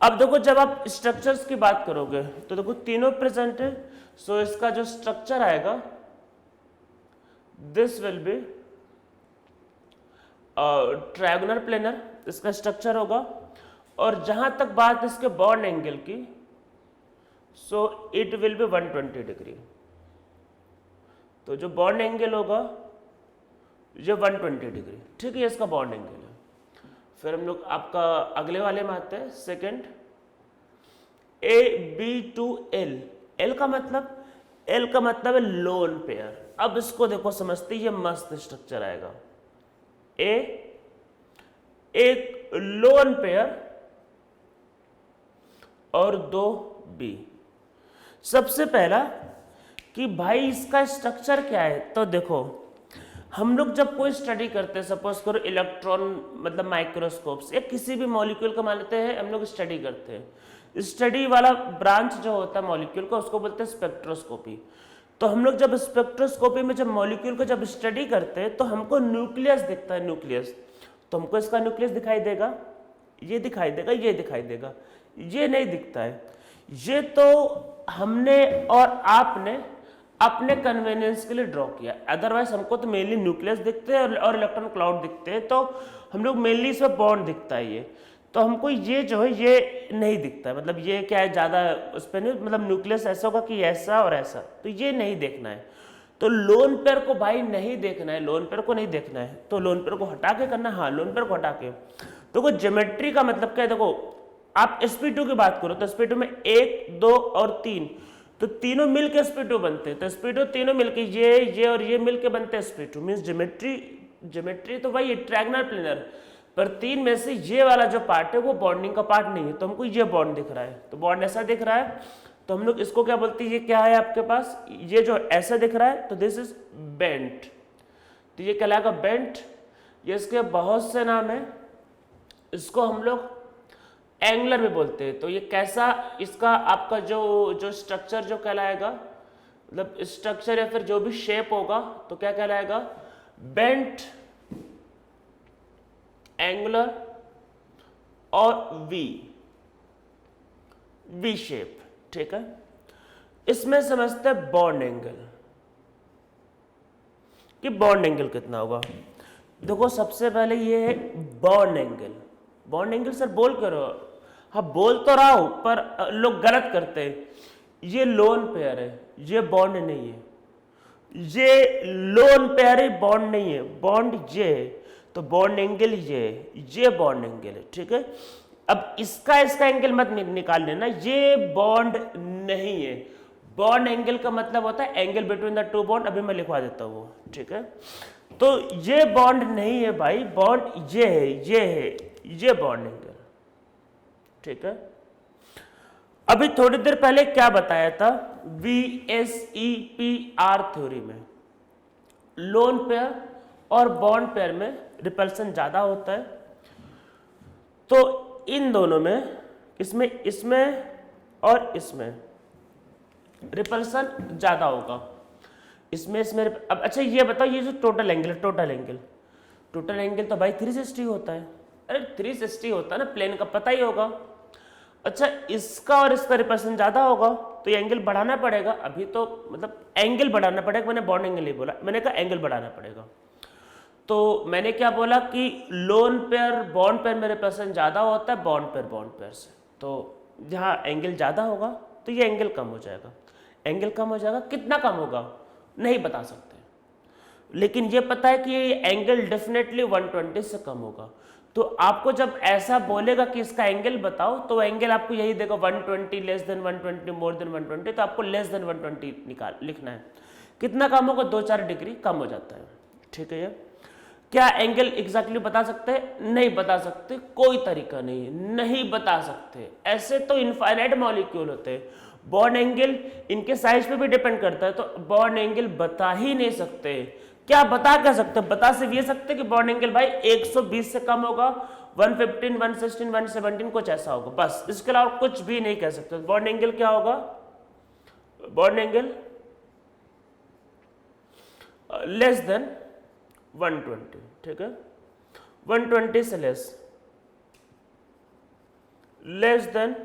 अब देखो जब आप स्ट्रक्चर्स की बात करोगे तो देखो तीनों प्रेजेंट है, सो इसका जो स्ट्रक्चर आएगा this will be triangular planar, इसका स्ट्रक्चर होगा। और जहां तक बात इसके बॉन्ड एंगल की, so it will be 120 degree. तो जो बॉन्ड एंगल होगा ये 120 डिग्री। ठीक है, इसका बॉन्ड एंगल है। फिर हम लोग आपका अगले वाले में आते हैं, सेकेंड AB2L। L का मतलब है लोन पेयर। अब इसको देखो समझते, ये मस्त स्ट्रक्चर आएगा। एक लोन पेयर और 2 B। सबसे पहला कि भाई इसका स्ट्रक्चर क्या है, तो देखो हम लोग जब कोई स्टडी करते हैं, सपोज करो इलेक्ट्रॉन मतलब माइक्रोस्कोप से, या किसी भी मॉलिक्यूल का मान लेते हैं हम लोग स्टडी करते हैं, स्टडी वाला ब्रांच जो होता है मॉलिक्यूल का, उसको बोलते हैं स्पेक्ट्रोस्कोपी। तो हम लोग जब स्पेक्ट्रोस्कोपी में जब मॉलिक्यूल को जब स्टडी करते हैं तो हमको न्यूक्लियस दिखता है, न्यूक्लियस। तो हमको इसका न्यूक्लियस दिखाई देगा, ये दिखाई देगा, ये दिखाई देगा, ये नहीं दिखता है। ये तो हमने और आपने अपने कन्वीनियंस के लिए ड्रॉ किया, अदरवाइज हमको तो मेनली न्यूक्लियस दिखते हैं और इलेक्ट्रॉन क्लाउड दिखते हैं, तो हम लोग मेनली इसमें बॉन्ड दिखता है ये। तो हमको ये जो है ये नहीं दिखता है, मतलब ये क्या है ज़्यादा उस पर नहीं, मतलब न्यूक्लियस ऐसा होगा कि ऐसा और ऐसा, तो ये नहीं देखना है। तो लोन पेयर को भाई नहीं देखना है, लोन पेयर को नहीं देखना है, तो लोन पेयर को हटा के करना है। हाँ, लोन पेयर को हटा के। तो ज्योमेट्री का मतलब क्या है, देखो आप sp2 की बात करो तो sp2 में 1 2 और 3, तो तीनों मिलके sp2 बनते हैं, तो sp2 तीनों मिलके ये और ये मिलके बनते हैं sp2। मीन्स ज्योमेट्री तो वही है ट्रायंगुलर प्लेनर, पर तीन में से ये वाला जो पार्ट है वो बॉन्डिंग का पार्ट नहीं है, तो हमको ये बॉन्ड दिख रहा है, तो बॉन्ड ऐसा दिख रहा है, तो हम लोग इसको क्या बोलते हैं, ये क्या है आपके पास, ये जो ऐसा दिख रहा है तो दिस इज बेंट, तो ये कहलाएगा बेंट। ये इसके बहुत से नाम है, इसको हम लोग एंगुलर भी बोलते हैं। तो ये कैसा, इसका आपका जो स्ट्रक्चर जो कहलाएगा, मतलब स्ट्रक्चर या फिर जो भी शेप होगा तो क्या कहलाएगा, बेंट, एंगुलर और वी शेप। ठीक है, इसमें समझते हैं बॉन्ड एंगल, कि बॉन्ड एंगल कितना होगा। देखो सबसे पहले ये है bond angle. Bond angle sir बोल करो, हाँ बोल तो रहा हूं, पर लोग गलत करते हैं। ये लोन पेयर है, ये बॉन्ड नहीं है, ये लोन पेयर है, बॉन्ड नहीं है, बॉन्ड ये है, तो बॉन्ड एंगल ये बॉन्ड एंगल है। ठीक है, अब इसका एंगल मत निकाल लेना, ये बॉन्ड नहीं है। बॉन्ड एंगल का मतलब होता है angle between the two bond, अभी मैं लिखवा देता हूँ वो। ठीक है, तो ये बॉन्ड नहीं है भाई, बॉन्ड ये है, ये बॉन्ड एंगल। ठीक है, अभी थोड़ी देर पहले क्या बताया था, VSEPR थ्योरी में लोन पेयर और बॉन्ड पेयर में रिपल्सन ज्यादा होता है, तो इन दोनों में, इसमें और इसमें रिपल्सन ज्यादा होगा, इसमें अब अच्छा ये बताओ, ये जो टोटल एंगल तो भाई 360 होता है। अरे 360 होता है ना प्लेन का, पता ही होगा। अच्छा इसका और इसका रिपल्सन ज्यादा होगा, तो ये एंगल बढ़ाना पड़ेगा। अभी तो मतलब एंगल बढ़ाना पड़ेगा, मैंने बॉन्ड एंगल नहीं बोला, मैंने कहा एंगल बढ़ाना पड़ेगा। तो मैंने क्या बोला कि लोन पेयर बॉन्ड पेयर में रिपल्सन ज्यादा होता है बॉन्ड पेयर से, तो जहाँ एंगल ज्यादा होगा तो ये एंगल कम हो जाएगा। एंगल कम हो जाएगा, कितना कम होगा नहीं बता सकते, लेकिन ये पता है कि ये एंगल डेफिनेटली 120 से कम होगा। तो आपको जब ऐसा बोलेगा कि इसका एंगल बताओ, तो एंगल आपको यही देगा 120 लेस देन 120 मोर देन 120, तो आपको लेस देन 120 लिखना है। कितना कम होगा, 2-4 डिग्री कम हो जाता है। ठीक है, क्या एंगल एग्जैक्टली बता सकते हैं, नहीं बता सकते, कोई तरीका नहीं है, नहीं बता सकते। ऐसे तो इनफाइनाइट मॉलिक्यूल होते हैं, बॉन्ड एंगल इनके साइज पे भी डिपेंड करता है, तो बॉन्ड एंगल बता ही नहीं सकते। क्या बता कर सकते, बता सिर्फ ये सकते कि बॉन्ड एंगल भाई 120 से कम होगा, 115, 116, 117 कुछ ऐसा होगा, बस। इसके अलावा कुछ भी नहीं कह सकते। बॉन्ड एंगल क्या होगा, बॉन्ड एंगल लेस देन 120। ठीक है, 120 से लेस देन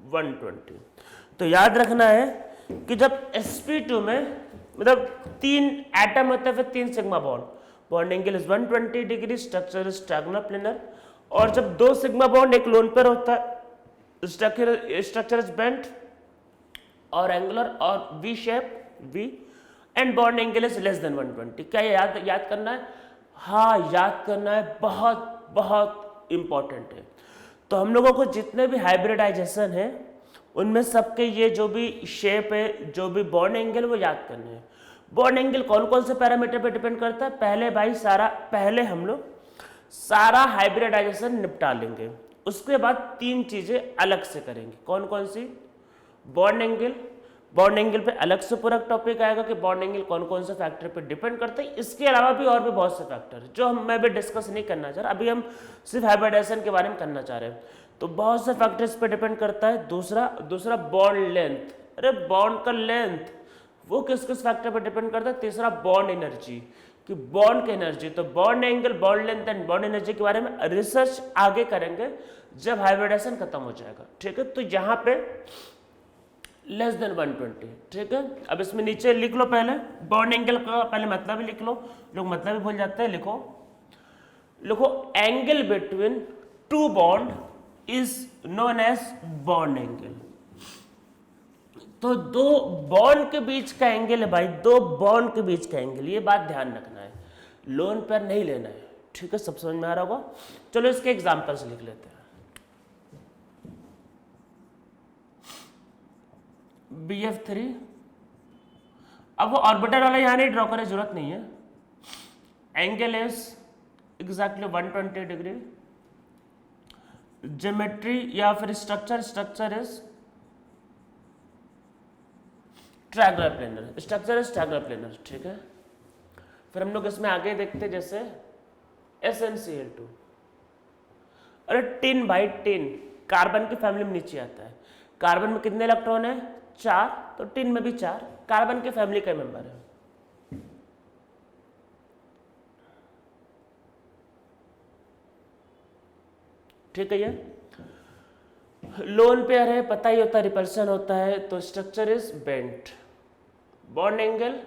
120। तो याद रखना है कि जब sp2 में मतलब 3 एटम होते हैं, फिर 3 sigma bond angle is 120 degree, structure is triangular planar. और जब 2 सिग्मा बॉन्ड एक लोन पेयर होता है, स्ट्रक्चर इज बेंट और एंगुलर और V shape and bond angle is less than 120। क्या ये याद करना है? हाँ याद करना है, बहुत बहुत इंपॉर्टेंट है। तो हम लोगों को जितने भी हाइब्रिडाइजेशन है उनमें सबके ये जो भी शेप है, जो भी बॉन्ड एंगल, वो याद करने हैं। बॉन्ड एंगल कौन कौन से पैरामीटर पे डिपेंड करता है? पहले हम लोग सारा हाइब्रिडाइजेशन निपटा लेंगे, उसके बाद 3 चीजें अलग से करेंगे। कौन कौन सी? बॉन्ड एंगल पे अलग से पूरा टॉपिक आएगा कि बॉन्ड एंगल कौन कौन से फैक्टर पे डिपेंड करते हैं। इसके अलावा भी और भी बहुत से फैक्टर जो मैं भी डिस्कस नहीं करना चाह रहा, अभी हम सिर्फ हाइब्रिडाइजेशन के बारे में करना चाह रहे हैं। तो बहुत से फैक्टर्स पे डिपेंड करता है। दूसरा बॉन्ड लेंथ, अरे बॉन्ड का लेंथ वो किस किस फैक्टर पे डिपेंड करता है। तीसरा बॉन्ड एनर्जी, कि बॉन्ड की एनर्जी। तो bond angle, bond length and bond energy के बारे में रिसर्च आगे करेंगे जब हाइब्रिडाइजेशन खत्म हो जाएगा। ठीक है, तो यहाँ पे लेस देन 120। ठीक है, अब इसमें नीचे लिख लो पहले बॉन्ड एंगल का पहले मतलब ही लिख लो, लोग मतलब ही भूल जाते हैं। लिखो angle between 2 bond is known as bond angle. तो 2 बॉन्ड के बीच का एंगल है भाई, 2 बॉन्ड के बीच का एंगल, ये बात ध्यान रखना है, लोन पर नहीं लेना है। ठीक है, सब समझ में आ रहा होगा। चलो इसके एग्जांपल्स लिख लेते हैं। BF3। अब वो ऑर्बिटल वाला यहाँ नहीं ड्रॉ करने जरूरत नहीं है। Angle is exactly 120 degree. Geometry या फिर structure is triangular planar. Structure is triangular planar, ठीक है। फिर हम लोग इसमें आगे देखते जैसे SnCl2। अरे टिन भाई टिन कार्बन की फैमिली में नीचे आता है। कार्बन में कितने इलेक्ट्रॉन है? 4, तो टिन में भी 4। कार्बन की फैमिली का मेंबर है। ठीक है। ये लोन पेयर है, पता ही होता है, रिपल्शन होता है, तो structure is bent. Bond angle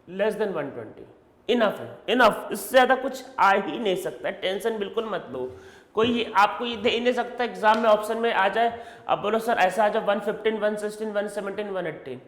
less than 120। Enough है, इनफ। इससे ज्यादा कुछ आ ही नहीं सकता। टेंशन बिल्कुल मत लो। कोई आपको ये दे नहीं सकता एग्जाम में ऑप्शन में आ जाए, अब बोलो सर ऐसा आ जाए 115, 116, 117, 118।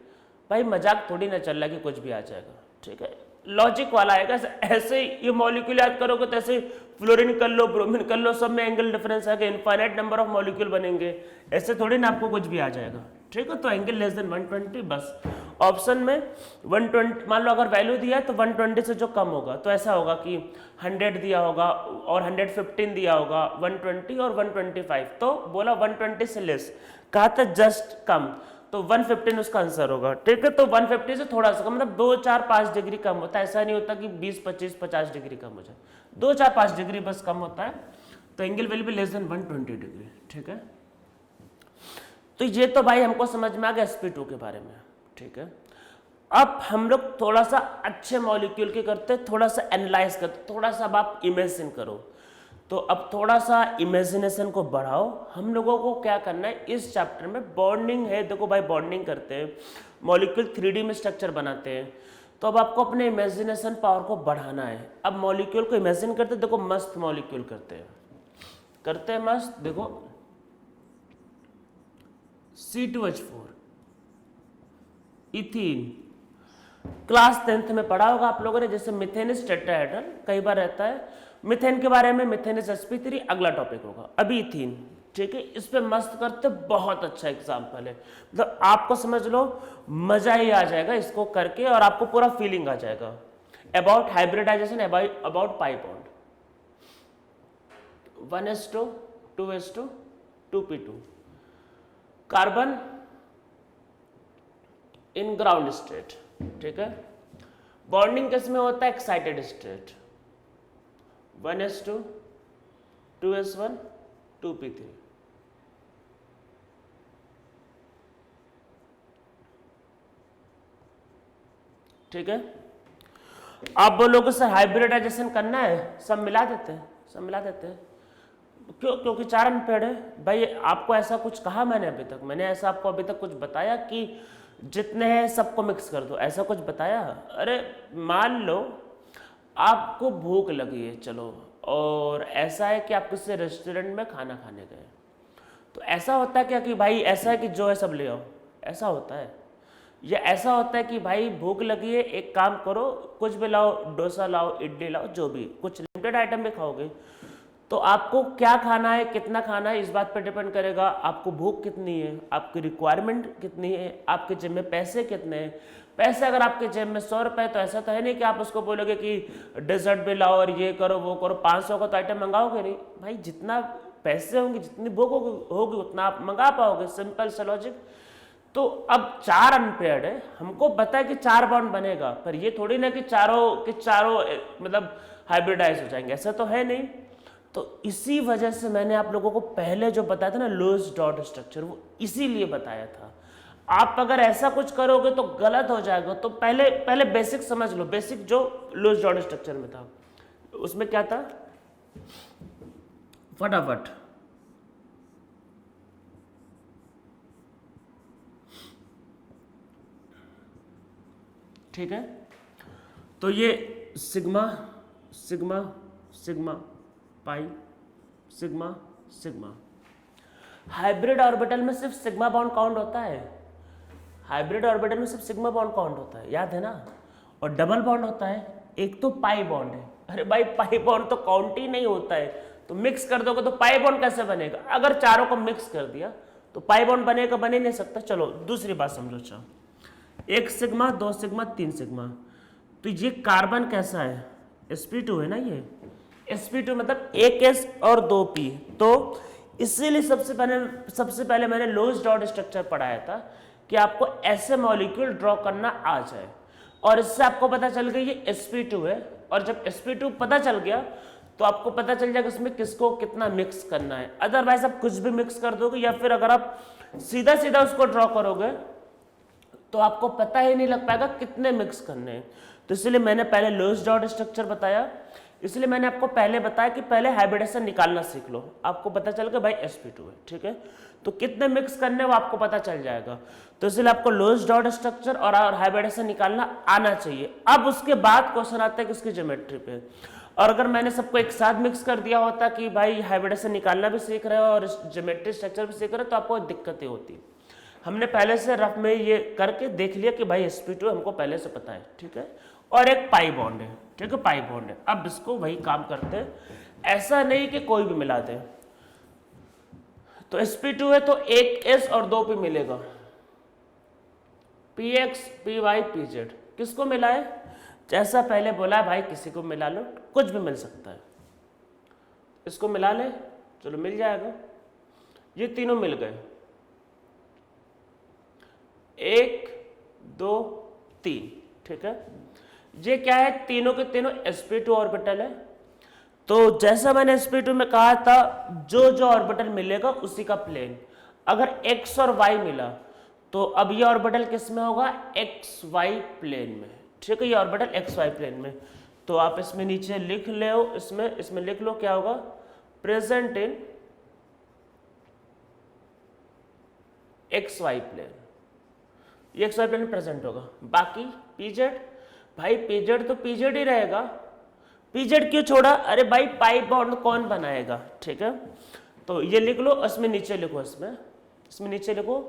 भाई मजाक थोड़ी ना चल रहा कि कुछ भी आ जाएगा, ठीक है। लॉजिक वाला आएगा। ऐसे ये मॉलिक्यूल याद करोगे तो ऐसे फ्लोरीन कर लो, ब्रोमीन कर लो, सब में एंगल डिफरेंस आएगा, इनफाइनाइट नंबर ऑफ मॉलिक्यूल बनेंगे। ऐसे थोड़ी ना आपको कुछ भी आ जाएगा, ठीक है। तो एंगल लेस देन 120 बस। ऑप्शन में 120 मान लो अगर वैल्यू दिया है तो 120 से जो कम होगा, तो ऐसा होगा कि 100 दिया होगा और 115 दिया होगा, 120 और 125, तो बोला 120 से लेस, कहा था जस्ट कम, तो 115 उसका आंसर होगा, ठीक है। तो 150 से थोड़ा सा कम, मतलब 2, 4, 5 डिग्री कम होता है। ऐसा नहीं होता कि 20, 25, 50 डिग्री कम हो जाए, 2, 4, 5 डिग्री बस कम होता है। तो angle will be less than 120 degree, ठीक है। तो ये तो भाई हमको समझ में आ गया sp2 के बारे में, ठीक है। अब हम लोग थोड़ा सा अच्छे मॉलिक्यूल के करते, थोड़ा सा एनालाइज करते, थोड़ा सा अब आप इमेजिन करो। तो अब थोड़ा सा इमेजिनेशन को बढ़ाओ। हम लोगों को क्या करना है इस चैप्टर में? बॉन्डिंग है, देखो भाई बॉन्डिंग करते हैं, मॉलिक्यूल 3D में स्ट्रक्चर बनाते हैं। तो अब आपको अपने इमेजिनेशन पावर को बढ़ाना है। अब मॉलिक्यूल को इमेजिन करते, देखो मस्त मॉलिक्यूल करते हैं मस्त। देखो C2H4 इथीन, क्लास 10th में पढ़ा होगा आप लोगों ने। जैसे मिथेन इज टेट्राहेड्रल, कई बार रहता है मिथेन के बारे में। मिथेन इज sp3, अगला टॉपिक होगा। अभी इथीन, ठीक है। इस पे मस्त करते, बहुत अच्छा एग्जाम्पल है। मतलब आपको समझ लो मजा ही आ जाएगा इसको करके, और आपको पूरा फीलिंग आ जाएगा about hybridization, about pi bond. 1s2 2s2 2p2, carbon in ground state, ठीक है। बॉन्डिंग किस में होता है? Excited state. 1s2 2s1 2p3, ठीक है। आप बोलोगे सर हाइब्रिडाइजेशन करना है, सब मिला देते हैं। क्यों? क्योंकि 4 अनपेड है भाई। आपको ऐसा कुछ कहा मैंने अभी तक? मैंने ऐसा आपको अभी तक कुछ बताया कि जितने हैं सबको मिक्स कर दो, ऐसा कुछ बताया? अरे मान लो आपको भूख लगी है, चलो, और ऐसा है कि आप किसी रेस्टोरेंट में खाना खाने गए, तो ऐसा होता है क्या कि भाई ऐसा है कि जो है सब ले आओ, ऐसा होता है? या ऐसा होता है कि भाई भूख लगी है, एक काम करो कुछ भी लाओ, डोसा लाओ, इडली लाओ, जो भी, कुछ लिमिटेड आइटम भी खाओगे। तो आपको क्या खाना है, कितना खाना है, इस बात पर डिपेंड करेगा आपको भूख कितनी है, आपकी रिक्वायरमेंट कितनी है, आपके जेब में पैसे कितने हैं। पैसे अगर आपके जेब में 100 रुपये, तो ऐसा तो है नहीं कि आप उसको बोलोगे कि डेजर्ट भी लाओ और ये करो वो करो। 500 का तो आइटम मंगाओगे नहीं भाई। जितना पैसे होंगे, जितनी भूख होगी उतना आप मंगा पाओगे, सिंपल सा लॉजिक। तो अब 4 अनपेयर्ड है, हमको पता है कि 4 बॉन्ड बनेगा, पर ये थोड़ी ना कि चारों के चारों मतलब हाइब्रिडाइज हो जाएंगे, ऐसा तो है नहीं। तो इसी वजह से मैंने आप लोगों को पहले जो बताया था ना लोएस्ट डॉट स्ट्रक्चर, वो इसीलिए बताया था। आप अगर ऐसा कुछ करोगे तो गलत हो जाएगा। तो पहले बेसिक समझ लो। बेसिक जो लोएस्ट डॉट स्ट्रक्चर में था उसमें क्या था, फटाफट ठीक है। तो ये sigma sigma sigma pi sigma sigma. Hybrid orbital में सिर्फ सिग्मा बॉन्ड काउंट होता है। हाइब्रिड ऑर्बिटल में सिर्फ सिग्मा बॉन्ड काउंट होता है, याद है ना। और डबल बॉन्ड होता है, एक तो पाई बॉन्ड है। अरे भाई पाई बॉन्ड तो काउंट ही नहीं होता है, तो मिक्स कर दोगे तो पाई बॉन्ड कैसे बनेगा? अगर चारों को मिक्स कर दिया तो पाई बॉन्ड बनेगा, बन ही नहीं सकता। चलो दूसरी बात समझो। अच्छा, 1 सिग्मा 2 सिग्मा 3 सिग्मा, तो ये कार्बन कैसा है, sp2 है ना। ये sp2 मतलब 1s और 2p। तो इसीलिए सबसे पहले मैंने लोएस्ट डॉट स्ट्रक्चर पढ़ाया था कि आपको ऐसे मॉलिक्यूल ड्रॉ करना आ जाए, और इससे आपको पता चल गया ये sp2 है। और जब sp2 पता चल गया तो आपको पता चल जाएगा इसमें किसको कितना मिक्स करना है। अदरवाइज आप कुछ भी मिक्स कर दोगे, या फिर अगर आप सीधा सीधा उसको ड्रॉ करोगे तो आपको पता ही नहीं लग पाएगा कितने मिक्स करने हैं। तो इसलिए मैंने पहले लोएस्ट डॉट स्ट्रक्चर बताया, इसलिए मैंने आपको पहले बताया कि पहले हाइब्रिडेशन निकालना सीख लो, आपको पता चल गया भाई sp2 है, ठीक है। तो कितने मिक्स करने वो आपको पता चल जाएगा। तो इसलिए आपको लोएस्ट डॉट स्ट्रक्चर और हाइब्रिडेशन निकालना आना चाहिए। अब उसके बाद क्वेश्चन आता है कि उसकी ज्योमेट्री पे। और अगर मैंने सबको एक साथ मिक्स कर दिया होता कि भाई हाइब्रिडेशन निकालना भी सीख रहे हो और ज्योमेट्री स्ट्रक्चर भी सीख रहे हो, तो आपको दिक्कतें होती। हमने पहले से रफ में ये करके देख लिया कि भाई sp2 हमको पहले से पता है, ठीक है। और एक पाई बॉन्ड है, ठीक है, पाई बॉन्ड है। अब इसको वही काम करते हैं, ऐसा नहीं कि कोई भी मिला दे। तो sp2 है तो एक s और 2p मिलेगा, px py pz। किसको मिला है, जैसा पहले बोला है भाई किसी को मिला लो, कुछ भी मिल सकता है। इसको मिला ले, चलो मिल जाएगा। ये तीनों मिल गए, 1 2 3, ठीक है। ये क्या है, तीनों के तीनों sp2 ऑर्बिटल है। तो जैसा मैंने sp2 में कहा था, जो जो ऑर्बिटल मिलेगा उसी का प्लेन। अगर x और y मिला तो अब ये ऑर्बिटल किस में होगा, xy प्लेन में, ठीक है। ये ऑर्बिटल xy प्लेन में। तो आप इसमें नीचे लिख लो, इसमें लिख लो क्या होगा, प्रेजेंट इन xy प्लेन। ये xy प्लेन में प्रेजेंट होगा। बाकी pz, भाई pz तो pz ही रहेगा। pz क्यों छोड़ा, अरे भाई पाई बॉन्ड कौन बनाएगा, ठीक है। तो ये लिख लो, इसमें नीचे लिखो, इसमें नीचे लिखो।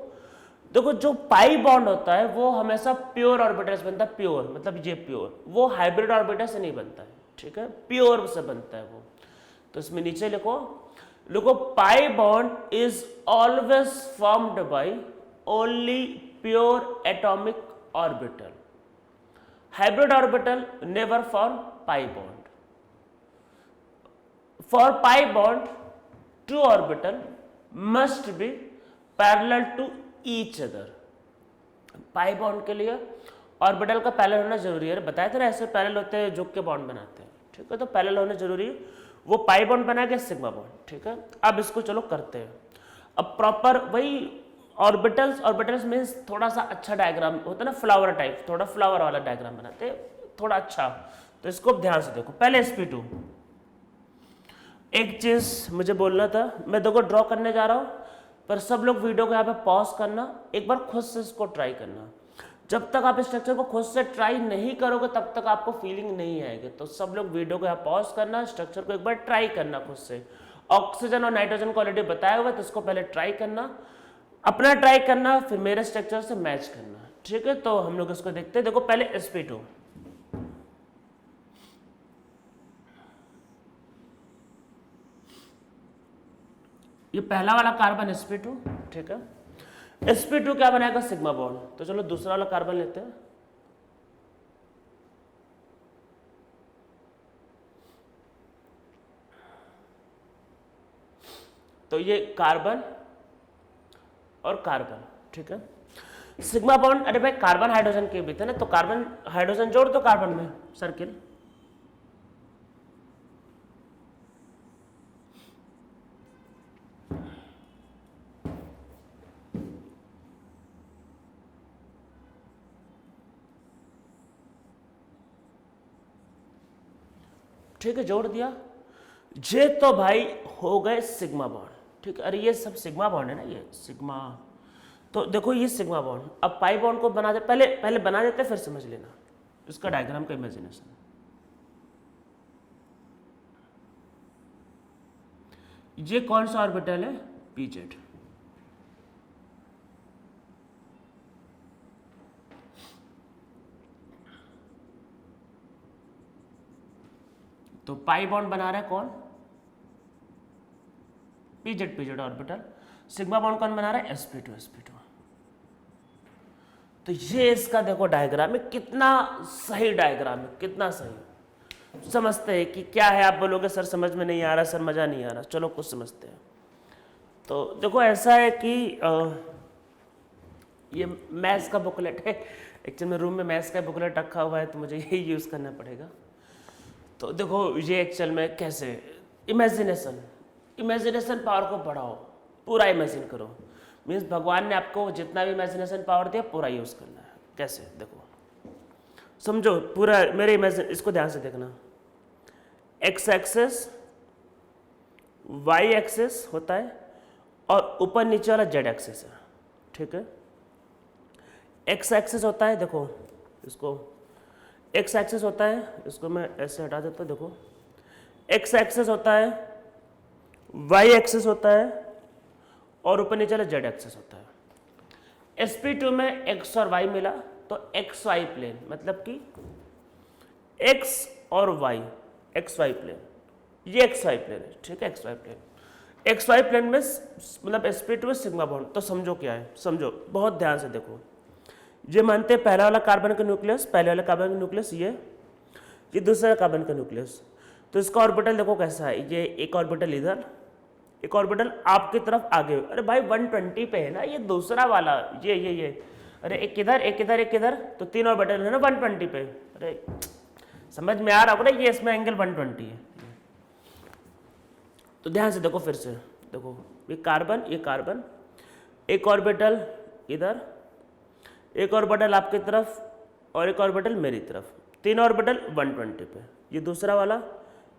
देखो जो पाई बॉन्ड होता है वो हमेशा प्योर ऑर्बिटल से बनता है, प्योर मतलब ये प्योर, वो हाइब्रिड ऑर्बिटल से नहीं बनता है, ठीक है, प्योर से बनता है वो। तो इसमें नीचे लिखो pi bond is always formed by only pure atomic orbital, hybrid orbital never form pi bond. For pi bond two orbital must be parallel to each other. Pi bond के लिए ऑर्बिटल का पैरेलल होना जरूरी है। बताया था ना, ऐसे पैरेलल होते हैं जो के बॉन्ड बनाते हैं, ठीक है। तो पैरेलल होना जरूरी है। वो पाई बॉन्ड बना के सिग्मा बॉन्ड, ठीक है। अब इसको चलो करते हैं। अब प्रॉपर वही ऑर्बिटल्स मीन्स थोड़ा सा अच्छा डायग्राम होता है ना, फ्लावर टाइप, थोड़ा फ्लावर वाला डायग्राम बनाते हैं, थोड़ा अच्छा। तो इसको ध्यान से देखो। पहले sp2, एक चीज मुझे बोलना था, मैं देखो ड्रॉ करने जा रहा हूं, पर सब लोग वीडियो को यहाँ पे पॉज करना, एक बार खुद से इसको ट्राई करना। जब तक आप स्ट्रक्चर को खुद से ट्राई नहीं करोगे तब तक आपको फीलिंग नहीं आएगी। तो सब लोग वीडियो को यहाँ पॉज करना, स्ट्रक्चर को एक बार ट्राई करना खुद से। ऑक्सीजन और नाइट्रोजन को ऑलरेडी बताया हुआ, तो इसको पहले ट्राई करना, अपना ट्राई करना, फिर मेरे स्ट्रक्चर से मैच करना, ठीक है। तो हम लोग इसको देखते हैं। देखो पहले sp2, ये पहला वाला कार्बन sp2, ठीक है। sp2 क्या बनाएगा, सिग्मा बॉन्ड। तो चलो दूसरा वाला कार्बन लेते हैं। तो ये कार्बन और कार्बन, ठीक है। सिग्मा बॉन्ड, अरे भाई कार्बन हाइड्रोजन के भी थे ना, तो कार्बन हाइड्रोजन जोड़ दो कार्बन में, सर्किल। ठीक है, जोड़ दिया। ये तो भाई हो गए सिग्मा बॉन्ड, ठीक है। अरे ये सब सिग्मा बॉन्ड है ना, ये सिग्मा। तो देखो ये सिग्मा बॉन्ड। अब पाई बॉन्ड को बना दे, पहले बना देते फिर समझ लेना इसका डायग्राम का इमेजिनेशन। ये कौन सा ऑर्बिटल है, pz। तो पाई बॉन्ड बना रहा है कौन, pz ऑर्बिटल। सिग्मा बॉन्ड कौन बना रहा है? sp2 sp2। तो ये इसका देखो डायग्राम है, कितना सही डायग्राम है, कितना सही। समझते हैं कि क्या है। आप बोलोगे सर समझ में नहीं आ रहा, सर मजा नहीं आ रहा, चलो कुछ समझते हैं। तो देखो ऐसा है कि ये मैथ्स का बुकलेट है, एक्चुअली में रूम में मैथ्स का बुकलेट रखा हुआ है तो मुझे यही यूज़ करना पड़ेगा। तो देखो ये एक्चुअल में कैसे, इमेजिनेशन पावर को बढ़ाओ, पूरा इमेजिन करो। मीन्स भगवान ने आपको जितना भी इमेजिनेशन पावर दिया पूरा यूज़ करना है। कैसे देखो, समझो पूरा मेरे इमेजिन, इसको ध्यान से देखना। एक्स एक्सेस वाई एक्सेस होता है और ऊपर नीचे वाला जेड एक्सेस है, ठीक है। एक्स एक्सेस होता है, देखो इसको एक्स एक्सेस होता है, इसको मैं ऐसे हटा देता हूँ। देखो एक्स एक्सेस होता है, वाई एक्सेस होता है और ऊपर नीचे वाला जेड एक्सेस होता है। sp2 में एक्स और वाई मिला तो एक्स वाई प्लेन, मतलब कि एक्स और वाई, एक्स वाई प्लेन, ये एक्स वाई प्लेन है, ठीक है। X Y plane, X Y plane में मतलब sp2 में सिग्मा बॉन्ड। तो समझो क्या है, समझो बहुत ध्यान से देखो। ये मानते हैं पहला वाला कार्बन का न्यूक्लियस, पहले वाले कार्बन का न्यूक्लियस ये दूसरा कार्बन का न्यूक्लियस। तो इसका ऑर्बिटल देखो कैसा है, ये एक ऑर्बिटल इधर, एक ऑर्बिटल आपकी तरफ आगे। अरे भाई 120 पे है ना, ये दूसरा वाला ये अरे एक इधर एक इधर एक इधर, तो 3 ऑर्बिटल है ना 120 पे। अरे समझ में आ रहा होगा ना, ये इसमें एंगल 120 है। तो ध्यान से देखो, फिर से देखो, ये कार्बन, एक ऑर्बिटल इधर, एक ऑर्बिटल आपकी तरफ और एक ऑर्बिटल मेरी तरफ, 3 ऑर्बिटल 120 पे। ये दूसरा वाला,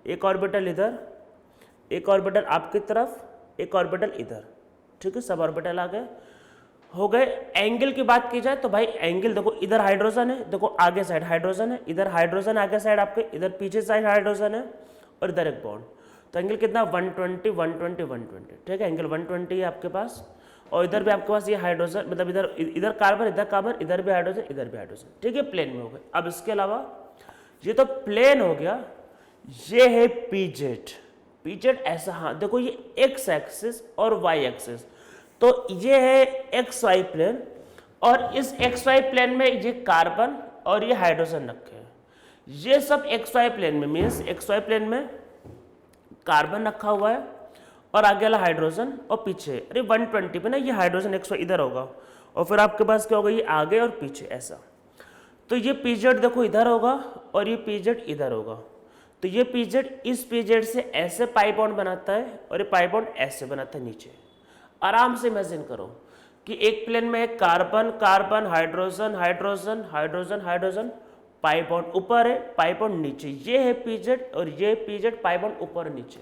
एक ऑर्बिटल इधर, एक ऑर्बिटल आपकी तरफ, एक ऑर्बिटल इधर, ठीक है। सब ऑर्बिटल आ गए, हो गए। एंगल की बात की जाए तो भाई एंगल देखो, इधर हाइड्रोजन है, देखो आगे साइड हाइड्रोजन है, इधर हाइड्रोजन आगे साइड आपके, इधर पीछे साइड हाइड्रोजन है और इधर एक बॉन्ड। तो एंगल कितना 120 120 120, ठीक है। एंगल 120 है आपके पास और इधर भी आपके पास ये हाइड्रोजन, मतलब इधर कार्बन, इधर भी हाइड्रोजन, इधर भी हाइड्रोजन, ठीक है। प्लेन में हो गए। अब इसके अलावा ये तो प्लेन हो गया, ये है पीजेड ऐसा। हाँ देखो, ये एक्स एक्सिस और वाई एक्सिस, तो ये है एक्स वाई प्लेन और इस एक्स वाई प्लेन में ये कार्बन और ये हाइड्रोजन रखे हैं। ये सब एक्स वाई प्लेन में, मीन्स एक्स वाई प्लेन में कार्बन रखा हुआ है और आगे वाला हाइड्रोजन और पीछे, अरे 120 पे ना ये हाइड्रोजन एक्स वाई इधर होगा और फिर आपके पास क्या होगा, ये आगे और पीछे ऐसा। तो ये पीजेड देखो इधर होगा और ये पीजेड इधर होगा। तो ये पीजेड इस पीजेड से ऐसे पाई बॉन्ड बनाता है और ये पाई बॉन्ड ऐसे बनाता है नीचे। आराम से इमेजिन करो कि एक प्लेन में एक carbon carbon hydrogen hydrogen hydrogen hydrogen, pi bond ऊपर है, पाई बॉन्ड नीचे। ये है पीजेड और ये पीजेड, पाई बॉन्ड ऊपर नीचे।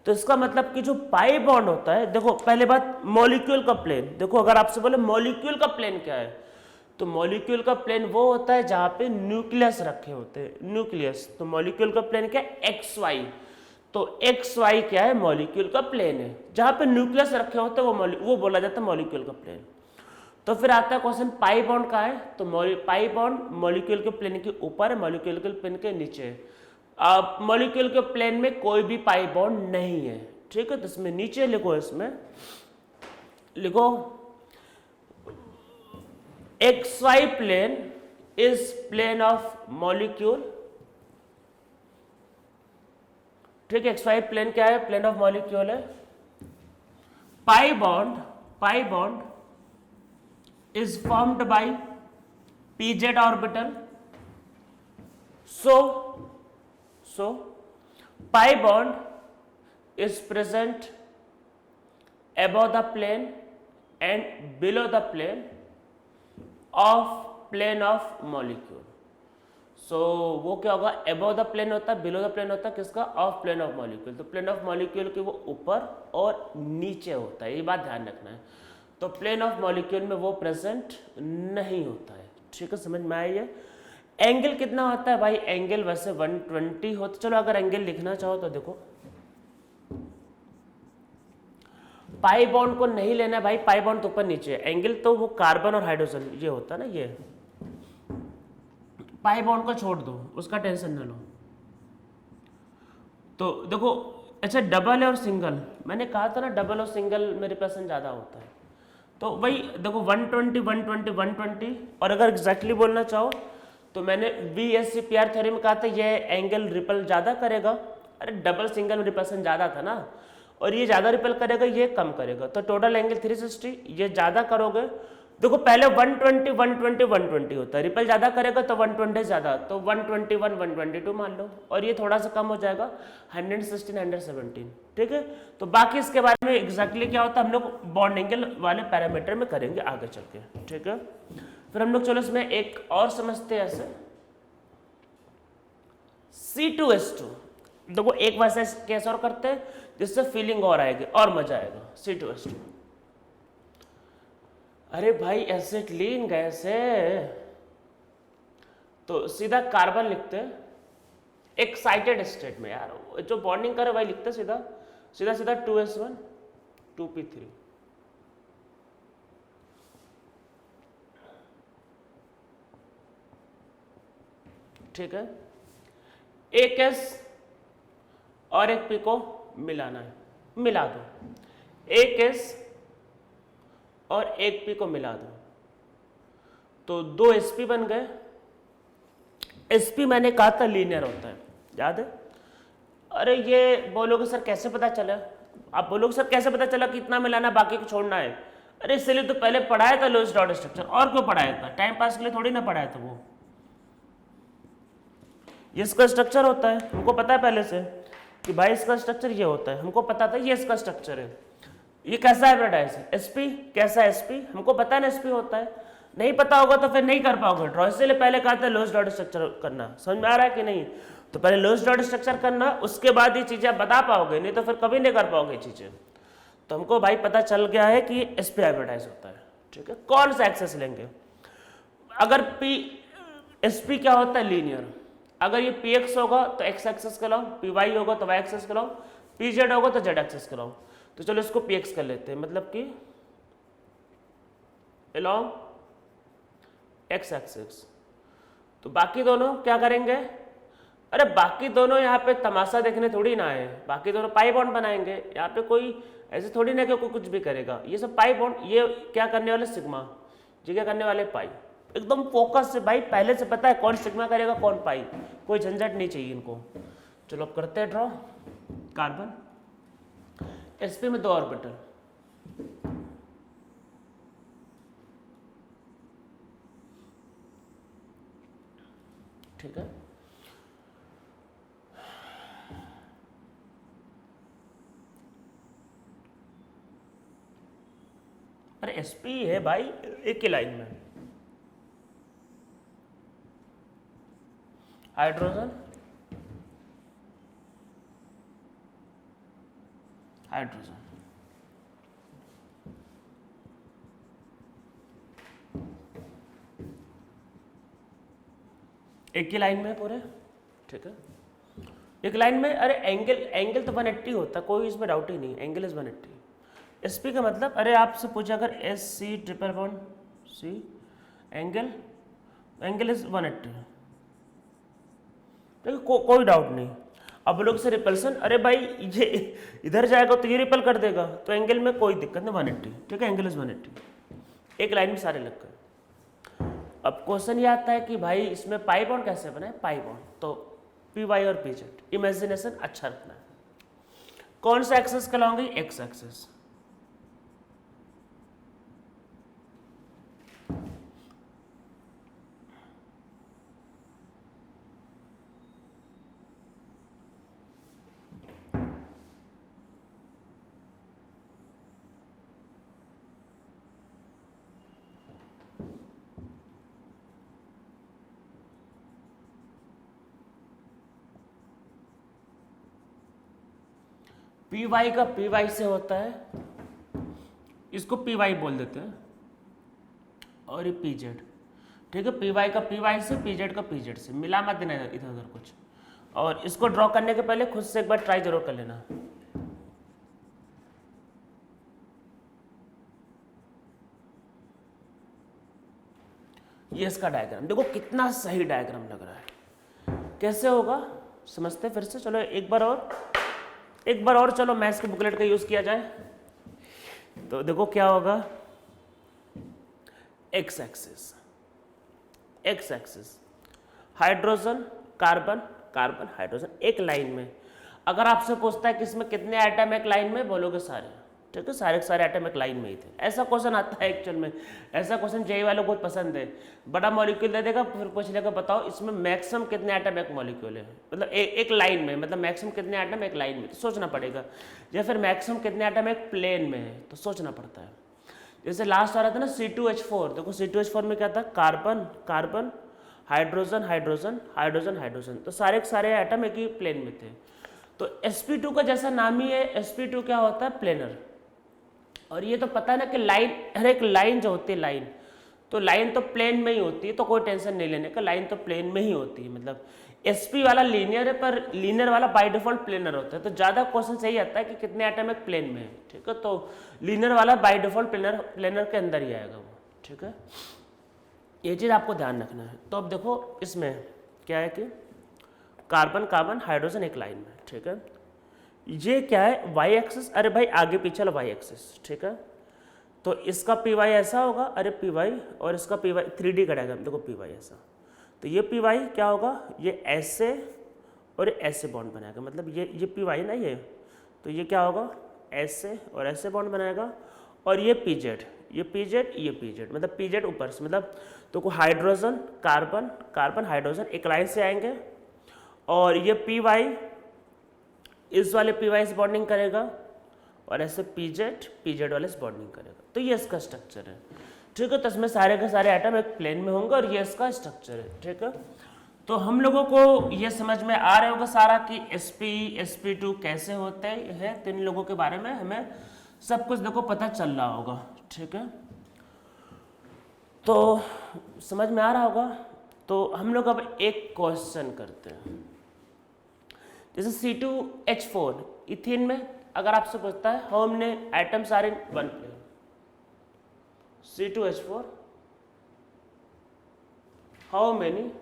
तो इसका मतलब कि जो पाई बॉन्ड होता है, देखो पहले बात मॉलिक्यूल का प्लेन। देखो अगर आपसे बोले मॉलिक्यूल का प्लेन क्या है, तो मॉलिक्यूल का प्लेन वो होता है जहां पे न्यूक्लियस रखे होते हैं, न्यूक्लियस। तो मॉलिक्यूल का प्लेन क्या है, एक्स वाई। तो एक्स वाई क्या है, मॉलिक्यूल का प्लेन है। जहां पे न्यूक्लियस रखे होते हैं वो बोला जाता है मॉलिक्यूल का प्लेन। तो फिर आता है क्वेश्चन, पाई बॉन्ड का है, तो पाई बॉन्ड मॉलिक्यूल के प्लेन के ऊपर है, मॉलिक्यूल के प्लेन के नीचे है। अब मॉलिक्यूल के प्लेन में कोई भी पाई बॉन्ड नहीं है, ठीक है। तो इसमें नीचे लिखो, इसमें लिखो XY plane is plane of molecule, ठीक है। XY plane क्या है, plane of molecule है। Pi bond is formed by pz orbital, so pi bond is present above the plane and below the plane of molecule। सो वो क्या होगा, above the plane होता है, बिलो द प्लेन होता है किसका, ऑफ प्लेन ऑफ मॉलिक्यूल। तो plane of molecule के वो ऊपर और नीचे होता है, ये बात ध्यान रखना है। तो प्लेन ऑफ मॉलिक्यूल में वो प्रेजेंट नहीं होता है, ठीक है। समझ में आई है। एंगल कितना होता है भाई, एंगल वैसे 120 होता। चलो अगर एंगल लिखना चाहो तो देखो, पाई बॉन्ड को नहीं लेना है भाई, पाई बॉन्ड तो ऊपर नीचे है। एंगल तो वो कार्बन और हाइड्रोजन ये होता है ना, ये पाई बॉन्ड को छोड़ दो, उसका टेंशन ना लो। तो देखो अच्छा डबल है और सिंगल, मैंने कहा था ना डबल और सिंगल में रिपल्सन ज़्यादा होता है। तो वही देखो 120 120 120, और अगर एग्जैक्टली बोलना चाहो तो मैंने VSCPR थ्योरी में कहा था ये एंगल रिपल ज़्यादा करेगा। अरे डबल सिंगल में रिपल्सन ज़्यादा था ना, और ये ज़्यादा रिपल करेगा, ये कम करेगा, तो टोटल एंगल 360। ये ज़्यादा करोगे, देखो पहले 120 120 120 होता है, रिपल ज़्यादा करेगा तो 120 ज़्यादा, तो 121 122 मान लो, और ये थोड़ा सा कम हो जाएगा 116 117। ठीक है, तो बाकी इसके बारे में एग्जैक्टली क्या होता है हम लोग बॉन्ड एंगल वाले पैरामीटर में करेंगे आगे चल के। ठीक है, फिर हम लोग चलो इसमें एक और समझते हैं ऐसे C2H2। देखो एक वैसे केस और करते हैं जिससे फीलिंग और आएगी और मजा आएगा। C2H2, अरे भाई एसिटिलीन गैस है, तो सीधा कार्बन लिखते हैं एक्साइटेड स्टेट में। यार जो बॉन्डिंग करे वही लिखते सीधा सीधा सीधा 2S1 2P3। ठीक है, एक S और एक P को मिलाना है, मिला दो, एक S और एक P को मिला दो, तो 2 SP बन गए। SP मैंने कहा था लीनियर होता है, याद है? अरे ये बोलोगे सर कैसे पता चला, आप बोलोगे सर कैसे पता चला कि इतना मिलाना बाकी को छोड़ना है? अरे इसलिए तो पहले पढ़ाया था लोएस्ट ऑर्डर स्ट्रक्चर, और क्यों पढ़ाया था? टाइम पास के लिए थोड़ी ना पढ़ाया था वो। ये इसका स्ट्रक्चर होता है, हमको पता है पहले से कि भाई इसका स्ट्रक्चर ये होता है, हमको पता था ये इसका स्ट्रक्चर है। ये कैसा हाइब्रिडाइज है? SP कैसा है? SP हमको पता है ना SP होता है, नहीं पता होगा तो फिर नहीं कर पाओगे ड्रॉ। इसलिए पहले कहा था लोएस्ट ऑर्डर स्ट्रक्चर करना। समझ में आ रहा है कि नहीं? तो पहले लोएस्ट ऑर्डर स्ट्रक्चर करना, उसके बाद ये चीजें आप बता पाओगे, नहीं तो फिर कभी नहीं कर पाओगे चीजें। तो हमको भाई पता चल गया है कि SP हाइब्रिडाइज होता है। ठीक है, कौन सा एक्सेस लेंगे? अगर SP क्या होता है? लीनियर। अगर ये PX होगा तो X एक्सेस कहलाओ, PY होगा तो Y एक्सेस कहलाओ, PZ होगा तो Z एक्सेस कहलाओ। तो चलो इसको PX कर लेते हैं, मतलब कि along X एक्सेस। तो बाकी दोनों क्या करेंगे? अरे बाकी दोनों यहाँ पे तमाशा देखने थोड़ी ना आए, बाकी दोनों पाई बॉन्ड बनाएंगे। यहाँ पे कोई ऐसे थोड़ी ना कि कोई कुछ भी करेगा, ये सब पाई बॉन्ड। ये क्या करने वाले? सिग्मा। ये क्या करने वाले? पाई। एकदम फोकस से भाई, पहले से पता है कौन सिग्मा करेगा कौन पाई, कोई झंझट नहीं चाहिए इनको। चलो अब करते हैं ड्रॉ। कार्बन SP में 2 ऑर्बिटल, ठीक है। अरे SP है भाई एक ही लाइन में। हाइड्रोजन हाइड्रोजन, एक ही लाइन में पूरे। ठीक है, एक लाइन में। अरे एंगल तो 180 होता है, कोई इसमें डाउट ही नहीं, एंगल इज 180। SP का मतलब, अरे आपसे पूछा अगर SC111C एंगल इज 180। देखो कोई डाउट नहीं। अब लोग से रिपल्सन, अरे भाई ये इधर जाएगा तो ये रिपल कर देगा, तो एंगल में कोई दिक्कत नहीं, 180। ठीक है, एंगल इज 180, एक लाइन में सारे लग गए। अब क्वेश्चन ये आता है कि भाई इसमें पाई बॉन्ड कैसे बनाए? पाई बॉन्ड तो PY और PZ, इमेजिनेशन अच्छा रखना है। कौन सा एक्सेस कहलाओगे? X axis. PY का PY से होता है, इसको PY बोल देते हैं, और ये PZ। ठीक है, PY का PY से, PZ का PZ से, मिला मत देना इधर उधर कुछ। और इसको ड्रॉ करने के पहले खुद से एक बार ट्राई जरूर कर लेना। ये इसका डायग्राम देखो कितना सही डायग्राम लग रहा है। कैसे होगा समझते फिर से, चलो एक बार और। एक बार और चलो मैथ्स के बुकलेट का यूज किया जाए। तो देखो क्या होगा, x axis hydrogen carbon carbon hydrogen एक लाइन में। अगर आपसे पूछता है कि इसमें कितने एटम एक लाइन में, बोलोगे सारे, ठीक है, सारे के सारे एटम एक लाइन में ही थे। ऐसा क्वेश्चन आता है एक्चुअल में, ऐसा क्वेश्चन जेईई वालों को बहुत पसंद है। बड़ा मॉलिक्यूल दे देगा, फिर पूछ लेगा बताओ इसमें मैक्सिमम कितने एटम एक मॉलिक्यूल है, मतलब एक लाइन में, मतलब मैक्सिमम कितने एटम एक लाइन में, तो सोचना पड़ेगा। या फिर मैक्सिमम कितने एटम एक प्लेन में है, तो सोचना पड़ता है। जैसे लास्ट आ रहा था ना C2H4, देखो C2H4 में क्या था, carbon carbon hydrogen hydrogen hydrogen hydrogen, तो सारे के सारे एटम एक ही प्लेन में थे। तो sp2 का जैसा नाम ही है, sp2 क्या होता है, प्लेनर। और ये तो पता है ना कि लाइन, हर एक लाइन जो होती है लाइन, तो लाइन तो प्लेन में ही होती है, तो कोई टेंशन नहीं लेने का, लाइन तो प्लेन में ही होती है। मतलब sp वाला लीनियर है, पर लीनियर वाला बाय डिफॉल्ट प्लेनर होता है। तो ज़्यादा क्वेश्चन सही आता है कि कितने एटम एक प्लेन में है, ठीक है। तो लीनियर वाला बाय डिफॉल्ट प्लेनर के अंदर ही आएगा वो, ठीक है। ये चीज़ आपको ध्यान रखना है। तो अब देखो इसमें क्या है कि कार्बन कार्बन हाइड्रोजन एक लाइन में, ठीक है। ये क्या है, वाई एक्सिस, अरे भाई आगे पीछे वाई एक्सिस, ठीक है। तो इसका पी वाई ऐसा होगा, अरे पी वाई, और इसका पी वाई 3D करेगा, देखो पी वाई ऐसा। तो ये पी वाई क्या होगा, ये ऐसे और ऐसे बॉन्ड बनाएगा, मतलब ये पी वाई ना ये, तो ये क्या होगा, ऐसे और ऐसे बॉन्ड बनाएगा। और ये पी जेड, ये पी जेड, ये पी जेड, मतलब पी जेड ऊपर से, मतलब तो को हाइड्रोजन कार्बन कार्बन हाइड्रोजन एक लाइन से आएंगे। और ये पी वाई इस वाले पी वाई से बॉन्डिंग करेगा, और ऐसे पी जेड वाले से बॉन्डिंग करेगा। तो ये इसका स्ट्रक्चर है, ठीक है। तो इसमें सारे के सारे एटम एक प्लेन में होंगे, और ये इसका स्ट्रक्चर है, ठीक है। तो हम लोगों को ये समझ में आ रहा होगा सारा कि sp2 कैसे होते हैं, तो इन लोगों के बारे में हमें सब कुछ देखो पता चल रहा होगा, ठीक है। तो समझ में आ रहा होगा। तो हम लोग अब एक क्वेश्चन करते हैं। जैसे C2H4 इथीन में अगर आपसे पूछता है how many atoms are in one plane, C2H4 how many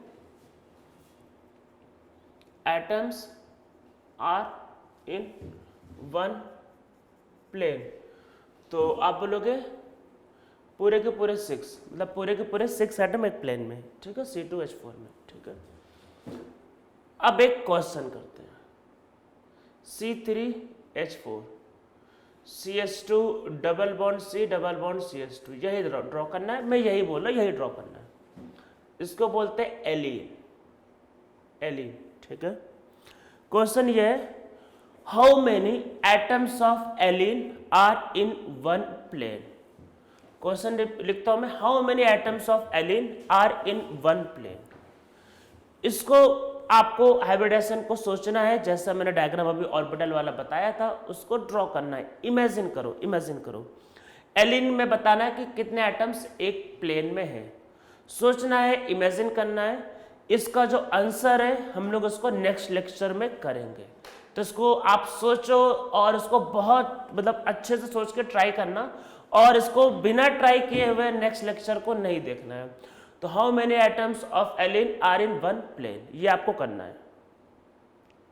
atoms are in one plane, तो आप बोलोगे पूरे के पूरे 6, मतलब पूरे के पूरे 6 एटम एक प्लेन में, ठीक है, C2H4 में, ठीक है। अब एक क्वेश्चन करते हैं, C3H4 CH2 double bond C double bond CH2, यही ड्रॉ करना है, मैं यही बोल रहा हूँ, यही ड्रॉ करना है। इसको बोलते हैं एलीन, ठीक है। क्वेश्चन ये है how many atoms of allene are in one plane. Question लिखता हूं मैं, how many atoms of allene are in one plane. इसको आपको हाइब्रिडेशन को सोचना है, जैसा मैंने डायग्राम अभी ऑर्बिटल वाला बताया था, उसको ड्रॉ करना है। इमेजिन करो एलीन में बताना है कि कितने एटम्स एक प्लेन में है, सोचना है, इमेजिन करना है। इसका जो आंसर है हम लोग उसको नेक्स्ट लेक्चर में करेंगे। तो इसको आप सोचो और इसको बहुत मतलब अच्छे से सोच के ट्राई करना, और इसको बिना ट्राई किए हुए नेक्स्ट लेक्चर को नहीं देखना है। तो how many atoms of allene are in one plane, ये आपको करना है।